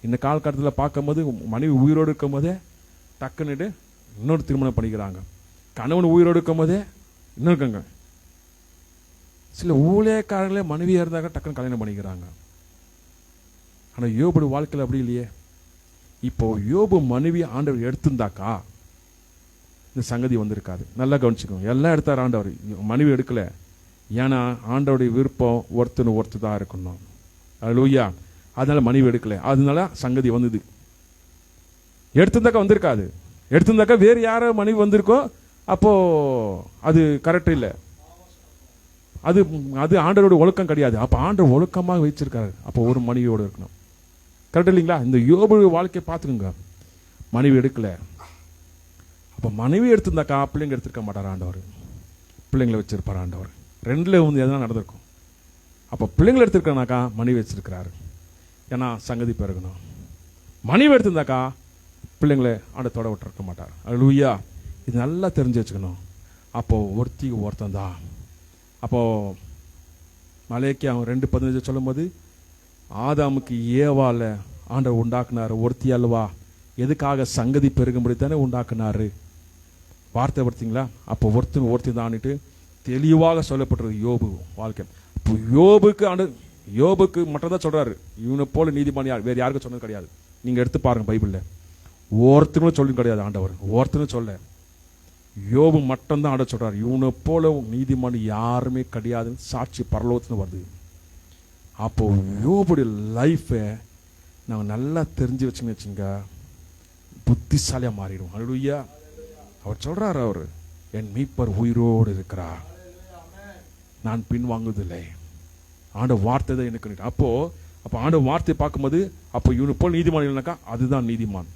இந்த காலகட்டத்தில் பார்க்கும்போது மனைவி உயிரோடு இருக்கும் போதே டக்குன்னுட்டு இன்னொரு திருமணம் பண்ணிக்கிறாங்க. கணவன் உயிரோடு இருக்கும் போதே இன்னொருக்கங்க. சில ஊழியக்காரங்களே மனைவியா இருந்தாங்க டக்குன்னு கல்யாணம் பண்ணிக்கிறாங்க. ஆனா யோபு வாழ்க்கையில் அப்படி இல்லையே. இப்போ யோபு மனைவி ஆண்டவர் எடுத்திருந்தாக்கா இந்த சங்கதி வந்திருக்காது. நல்லா கவனிச்சுக்கோங்க. எல்லாம் எடுத்தார் ஆண்டவர், மனைவி எடுக்கல. ஏன்னா ஆண்டவருடைய விருப்பம் ஒருத்தர் தான் இருக்கணும். அல்லேலூயா. அதனால மனைவி எடுக்கல, அதனால சங்கதி வந்தது. எடுத்திருந்தாக்கா வந்திருக்காது. எடுத்திருந்தாக்கா வேறு யாரோ மனைவி வந்திருக்கோ, அப்போ அது கரெக்ட் இல்லை. அது ஆண்டவரோட ஒழுக்கம் கிடையாது. அப்ப ஆண்டவர் ஒழுக்கமாக வச்சிருக்காரு. அப்போ ஒரு மனைவியோடு இருக்கணும். கரெக்ட் இல்லைங்களா? இந்த யோபு வாழ்க்கையை பார்த்துக்குங்க. மனைவி எடுக்கல. அப்ப மனைவி எடுத்திருந்தாக்கா பிள்ளைங்க எடுத்திருக்க மாட்டார் ஆண்டவர். பிள்ளைங்களை வச்சிருப்பார் ஆண்டவர். 2ல வந்து எதனா நடந்திருக்கும். அப்ப பிள்ளைங்களை எடுத்திருக்கானாக்கா மனைவி வச்சிருக்கிறாரு. ஏன்னா சங்கதி பெருகணும். மனைவி எடுத்திருந்தாக்கா பிள்ளைங்களை ஆண்டவர் தொட விட்டுருக்க மாட்டார். அல்லேலூயா. இது நல்லா தெரிஞ்சு வச்சுக்கணும். அப்போ ஒருத்தன் தான். அப்போ மலேக்கியா 2:15 சொல்லும் போது ஆதாமுக்கு ஏவால ஆண்டவர் உண்டாக்குனாரு. ஒருத்தி அல்லவா? எதுக்காக? சங்கதி பெருகும்படி தானே உண்டாக்குனாரு. வார்த்தை பார்த்தீங்களா? அப்போ ஒருத்தி தான்ட்டு தெளிவாக சொல்லப்பட்டிருக்கு யோபு வாழ்க்கை. இப்போ யோபுக்கு மட்டும் தான் சொல்றாரு, இவனை போல நீதிமான் யார்? வேற யாருக்கும் சொன்னது கிடையாது. நீங்க எடுத்து பாருங்க பைபிள்ல. ஒருத்தனும் சொல்லி கிடையாது ஆண்டவர். ஒருத்தனும் சொல்ல. யோபு மட்டும்தான் ஆண்டவர் சொல்றாரு, இவனை போல நீதிமான் யாருமே கிடையாதுன்னு சாட்சி பரலோகத்துல வருது. அப்போ யோபுடைய லைஃபை நாங்கள் நல்லா தெரிஞ்சு வச்சுங்க, புத்திசாலியா மாறிடும். அல்லேலூயா. அவர் சொல்றாரு, அவர் என் மீட்பர் உயிரோடு இருக்கிறார், நான் பின்வாங்குவதில்லை. ஆண்டவர் வார்த்தை தான் எனக்கு. அப்போ ஆண்டவர் வார்த்தையை பார்க்கும்போது அப்போ இவனு போல் நீதிமான் இல்லைனாக்கா அதுதான் நீதிமான்.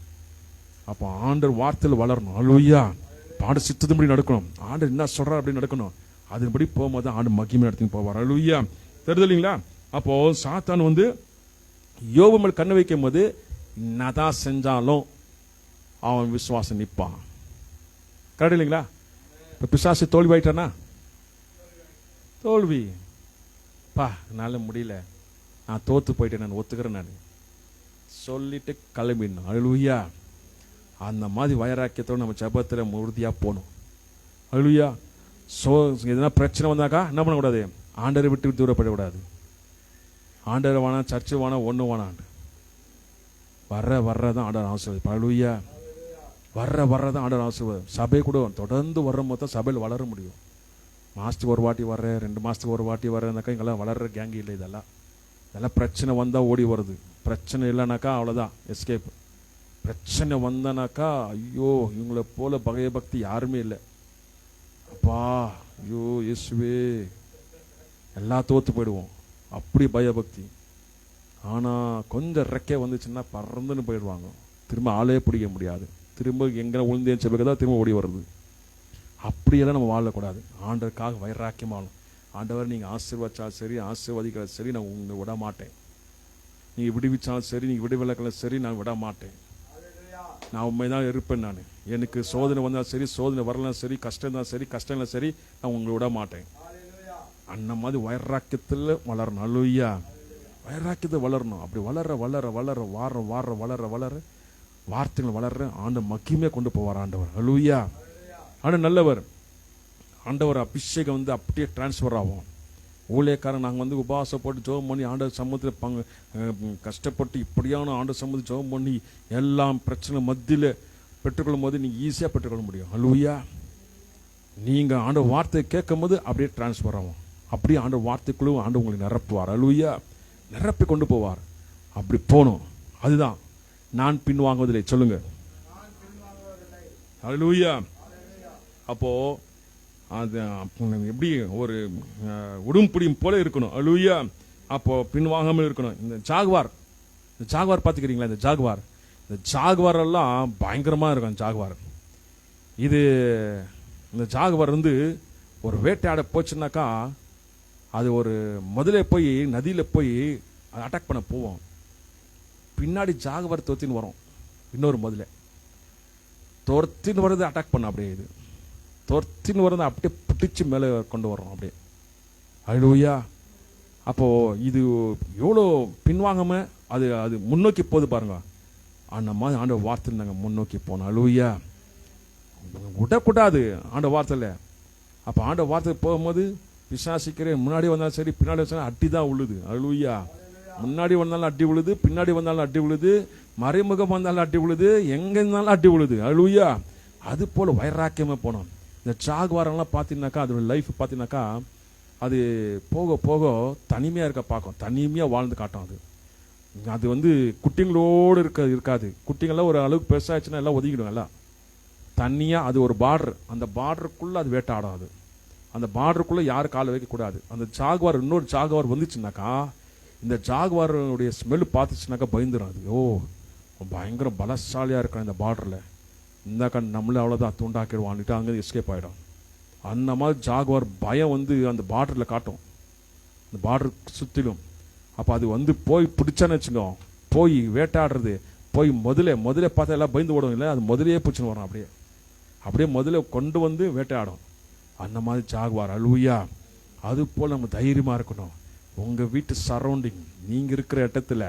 அப்போ ஆண்டவர் வார்த்தையில் வளரணும். அல்லேலூயா. ஆண்டு சித்தத்தின்படி நடக்கணும். ஆண்டு என்ன சொல்றார் அப்படின்னு நடக்கணும். அதன்படி போகும்போது ஆண்டு மகிமை நடத்தின்னு போவார். அல்லேலூயா. தெரியுது இல்லைங்களா? அப்போ சாத்தான் வந்து யோபு மேல் கண்ணை வைக்கும் போது என்னதான் செஞ்சாலும் அவன் விசுவாசம் நிற்பான். கரெக்ட் இல்லைங்களா? இப்ப பிசாசு தோல்வி ஆயிட்டானா? தோல்வி என்னால முடியல, நான் தோத்து போயிட்டேன், நான் ஒத்துக்கிறேன், நான் சொல்லிட்டு கிளம்பிடணும். அல்லேலூயா. அந்த மாதிரி வைராக்கியத்தோடு நம்ம ஜெபத்தில் உறுதியா போகணும். அல்லேலூயா. எதனா பிரச்சனை வந்தாக்கா என்ன பண்ணக்கூடாது? ஆண்டரை விட்டு தூரப்படக்கூடாது. ஆண்டரை வேணா, சர்ச்சு வேணா, ஒன்று வேணாண்டு வர்றதான் ஆண்டர் ஆசீர்வாதம். அல்லேலூயா. வர்றதான் ஆண்டர் ஆசீர்வாதம். சபை கூட தொடர்ந்து வர்ற மொத்தம் சபையில் வளர முடியும். மாதத்துக்கு ஒரு வாட்டி வர்றேன், 2 மாதத்துக்கு ஒரு வாட்டி வர்றேன்னாக்கா இங்கெல்லாம் வளர்ற கேங்கு இல்லை. இதெல்லாம் பிரச்சனை வந்தால் ஓடி வருது. பிரச்சனை இல்லைனாக்கா அவ்வளோதான் எஸ்கேப். பிரச்சனை வந்தனாக்கா ஐயோ இவங்களை போல பயபக்தி யாருமே இல்லை. அப்பா ஐயோ இயேசுவே எல்லாம் தோத்து போயிடுவோம். அப்படி பயபக்தி. ஆனால் கொஞ்சம் ரெக்கே வந்துச்சுன்னா பறந்துன்னு போயிடுவாங்க. திரும்ப ஆளே பிடிக்க முடியாது. திரும்ப எங்கே உளுந்தேன்னு சொல்லிதான் திரும்ப ஓடி வருது. அப்படியெல்லாம் நம்ம வாழக்கூடாது. ஆண்டவருக்காக வைராக்கியமாகணும். ஆண்டவர் நீங்கள் ஆசீர்வச்சாலும் சரி, ஆசீர்வதிக்கலாம் சரி, நான் உங்களை விட மாட்டேன். நீங்கள் விடுவிச்சாலும் சரி, நீங்கள் விடுவிலக்கலாம் சரி, நான் விட மாட்டேன். நான் உண்மைதான் இருப்பேன். நான் எனக்கு சோதனை வந்தாலும் சரி, சோதனை வரலாம் சரி, கஷ்டம் தான் சரி, கஷ்டம் இல்லை சரி, நான் உங்களை விட மாட்டேன். அந்த மாதிரி வைராக்கியத்தில் வளரணும். அல்லேலூயா. வைராக்கியத்தை வளரணும். அப்படி வளர வளர வளர வளர வளர வார்த்தைகள் வளர்ற ஆண்டு மகிமையை கொண்டு போவார் ஆண்டவர். அல்லேலூயா. ஆண்டு நல்லவர். ஆண்டவர் அபிஷேகம் வந்து அப்படியே டிரான்ஸ்ஃபர் ஆகும். ஊழியக்காரன் நாங்கள் வந்து உபவாசம் போட்டு ஜெபம் பண்ணி ஆண்டவர் சமூகத்தில் கஷ்டப்பட்டு இப்படியான ஆண்டவர் சமூகத்தில் ஜெபம் பண்ணி எல்லாம் பிரச்சனை மத்தியில் பெற்றுக்கொள்ளும் போது நீங்கள் ஈஸியாக பெற்றுக்கொள்ள முடியும். அல்லேலூயா. நீங்கள் ஆண்டவர் வார்த்தையை கேட்கும் போது அப்படியே டிரான்ஸ்ஃபர் ஆகும். அப்படியே ஆண்டவர் வார்த்தைக்குள்ளே ஆண்டு உங்களை நிரப்புவார். அல்லேலூயா. நிரப்பி கொண்டு போவார். அப்படி போகணும். அதுதான் நான் பின்வாங்குவதில்லை. சொல்லுங்க. அல்லேலூயா. அப்போ அது எப்படி ஒரு உடும்பிடியும் போல இருக்கணும். அல்லேலூயா. அப்போ பின்வாங்காமல் இருக்கணும். இந்த ஜாகுவார் பார்த்துக்கிறீங்களா? இந்த ஜாகுவார் எல்லாம் பயங்கரமாக இருக்கும். ஜாகுவார் இந்த ஜாகுவார் வந்து ஒரு வேட்டையாட போச்சுன்னாக்கா அது ஒரு முதல்ல போய் நதியில் போய் அட்டாக் பண்ண போவோம். பின்னாடி ஜாகுவார் தோத்தின்னு வரும். இன்னொரு முதல்ல தோர்த்தின்னு வர்றது அட்டாக் பண்ண, அப்படியே இது தோர்த்தின்னு வர்றது அப்படியே பிடிச்சி மேலே கொண்டு வரோம் அப்படியே. அல்லேலூயா. அப்போது இது எவ்வளோ பின்வாங்காம அது முன்னோக்கி போகுது பாருங்க. அந்த மாதிரி ஆண்டவர் வார்த்தையில் நாங்கள் முன்னோக்கி போனோம். அல்லேலூயா. விடக்கூடாது ஆண்டவர் வார்த்தையில். அப்போ ஆண்டவர் வார்த்தை போகும்போது பிசாசிக்கிறேன் முன்னாடி வந்தாலும் சரி, பின்னாடி வந்தாலும் அட்டி தான் உழுது. அல்லேலூயா. முன்னாடி வந்தாலும் அட்டி விழுது, பின்னாடி வந்தாலும் அட்டி விழுது, மறைமுகம் வந்தாலும் அட்டி விழுது, எங்கே இருந்தாலும் அட்டி விழுது. அல்லேலூயா. அது போல் வைராக்கியமாக போனோம். இந்த ஜாகுவாரெல்லாம் பார்த்தீங்கன்னாக்கா அதோட லைஃப் பார்த்தீங்கன்னாக்கா அது போக போக தனிமையாக இருக்க பார்க்கும். தனிமையாக வாழ்ந்து காட்டும். அது வந்து குட்டிங்களோடு இருக்காது. குட்டிங்கள்லாம் ஒரு அளவுக்கு பெருசாச்சுன்னா எல்லாம் ஒதுக்கிடும். எல்லாம் தனியாக அது ஒரு பார்டர். அந்த பார்டருக்குள்ளே அது வேட்டாடும். அது அந்த பார்டருக்குள்ளே யாரும் காலை வைக்கக்கூடாது. அந்த ஜாகுவார் இன்னொரு ஜாகுவார் வந்துச்சுனாக்கா இந்த ஜாகுவாருடைய ஸ்மெல் பார்த்துச்சுனாக்கா பயந்துடும். அது பயங்கர பலசாலியாக இருக்கிற இந்த பார்டரில் இந்த நம்மளே அவ்வளோதான் தூண்டாக்கிடுவான்ட்டு அங்கே எஸ்கேப் ஆகிடும். அந்த மாதிரி ஜாகுவார் பயம் வந்து அந்த பார்டரில் காட்டும். அந்த பார்டர் சுற்றிலும். அப்போ அது வந்து போய் பிடிச்சான்னு வச்சுக்கோ, போய் வேட்டாடுறது, போய் முதல்ல பார்த்தா எல்லாம் பயந்து ஓடும் இல்லை, அது முதலையே பிடிச்சின்னு வரும். அப்படியே முதல்ல கொண்டு வந்து வேட்டையாடும். அந்த மாதிரி ஜாகுவார். அல்லேலூயா. அது போல் நம்ம தைரியமாக இருக்கணும். உங்கள் வீட்டு சரௌண்டிங் நீங்கள் இருக்கிற இடத்துல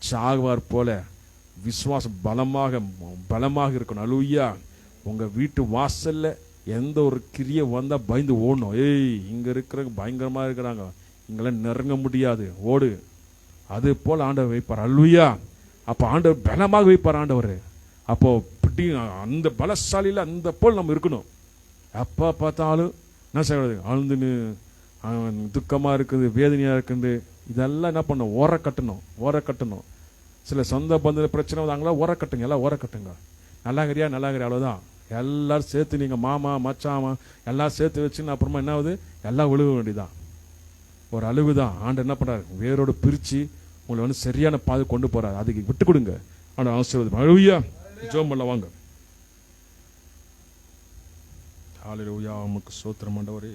ஜாகுவார் போல விசுவாசம் பலமாக இருக்கணும். அல்லேலூயா. உங்கள் வீட்டு வாசல்ல எந்த ஒரு கிரியை வந்தால் பயந்து ஓடணும். இங்கே இருக்கிற பயங்கரமாக இருக்கிறாங்க, இங்கெல்லாம் நெருங்க முடியாது, ஓடு. அது போல் ஆண்டவர் வைப்பார். அல்லேலூயா. அப்போ ஆண்டவர் பலமாக வைப்பார் ஆண்டவர். அப்போ அந்த பலசாலியில் அந்த போல் நம்ம இருக்கணும். எப்போ பார்த்தாலும் என்ன செய்யறது, அழுந்துன்னு துக்கமாக இருக்குது, வேதனையாக இருக்குது, இதெல்லாம் என்ன பண்ணணும், ஓர கட்டணும். சில சொந்த பந்த பிரச்சனை வந்தாங்களா ஓர கட்டுங்க, எல்லாம் ஓர கட்டுங்க. நல்லாங்கிறியா அவ்வளோதான். எல்லாரும் சேர்த்து நீங்கள் மாமா மச்சாமா எல்லாம் சேர்த்து வச்சுன்னு அப்புறமா என்ன ஆகுது, எல்லாம் விழுக வேண்டியதான். ஒரு அழுகு தான். ஆண்டு என்ன பண்ணுறாரு, வேரோடு பிரித்து உங்களை வந்து சரியான பாதை கொண்டு போகிறாரு. அதுக்கு விட்டு கொடுங்க. ஆண்டு ஆசீர்வாதம். அல்லேலூயா. ஜெபம் பண்ண வாங்க. ஹalleluya உமக்கு ஸ்தோத்திரம் ஆண்டவரே.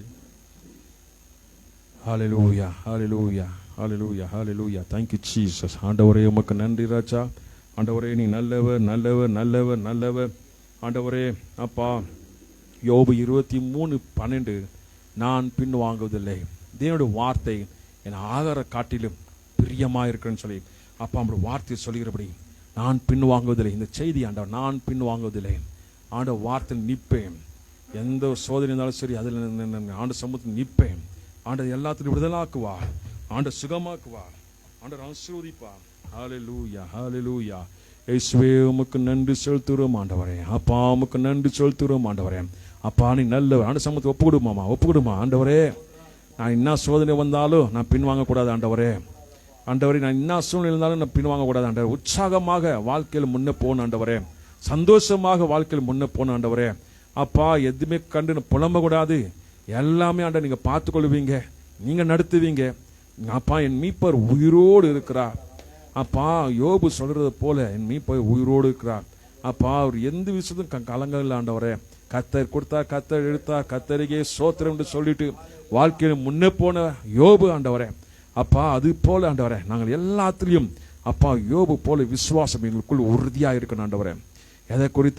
ஹalleluya ஹalleluya ஹalleluya ஹalleluya. Thank you Jesus. ஆண்டவரே உமக்கு நன்றி ராஜா. ஆண்டவரே நீ நல்லவர் நல்லவர் நல்லவர் நல்லவர். ஆண்டவரே அப்பா யோபு 23:12 நான் பின் வாங்குவதில்லை. தேவனுடைய வார்த்தை என் ஆகார காட்டிலும் பிரியமாக இருக்கிறேன்னு சொல்லி அப்பா நம்முடைய வார்த்தையை சொல்கிறபடி நான் பின் வாங்குவதில்லை. இந்த செய்தி ஆண்டவர் நான் பின் வாங்குவதில்லை. ஆண்டவர் வார்த்தை நிற்பேன். எந்த ஒரு சோதனை இருந்தாலும் சரி அதில் ஆண்டு சமூகத்தில் நிற்பேன். ஆண்டவர் எல்லாத்திலும் விடுதலாக்குவா. ஆண்டவர் சுகமாக்குவா. ஆண்டவர் ஆசீர்வதிப்பா. ஹalleluya ஹalleluya. இயேசுவே உமக்கு நன்றி செலுத்துகிறோம் ஆண்டவரே. அப்பா உமக்கு நன்றி செலுத்துகிறோம் ஆண்டவரே. அப்பா நீ நல்லவர். ஆண்டு சமூகத்தை ஒப்புக்கொடுமா ஆண்டவரே. நான் என்ன சோதனை வந்தாலும் நான் பின் வாங்கக்கூடாது ஆண்டவரே. ஆண்டவரே நான் என்ன சூழ்நிலை இருந்தாலும் நான் பின் வாங்கக்கூடாது ஆண்டவரே. உற்சாகமாக வாழ்க்கையில் முன்னே போகணும் ஆண்டவரே. சந்தோஷமாக வாழ்க்கையில் முன்னே போகணும் ஆண்டவரே. அப்பா எதுவுமே கண்டு புலம்பக்கூடாது. எல்லாமே ஆண்டவர் நீங்க பார்த்துக்கொள்வீங்க, நீங்க நடத்துவீங்க. அப்பா என் மீட்பர் உயிரோடு இருக்கிறார். அப்பா யோபு சொல்றது போல என் மீட்பர் உயிரோடு இருக்கிறார். அப்பா அவர் எந்த விஷயத்தும் கலங்கல ஆண்டவரே. கத்தர் கொடுத்தார், கத்தர் எடுத்தார், கத்தரிகே சோத்திரம் என்று சொல்லிட்டு வாழ்க்கையில் முன்னே போன யோபு ஆண்டவரே. அப்பா அது போல ஆண்டவரே நாங்கள் எல்லாத்திலையும் அப்பா யோபு போல விசுவாசம் எங்களுக்குள் உறுதியாக இருக்கணும் ஆண்டவரே. எதை குறித்து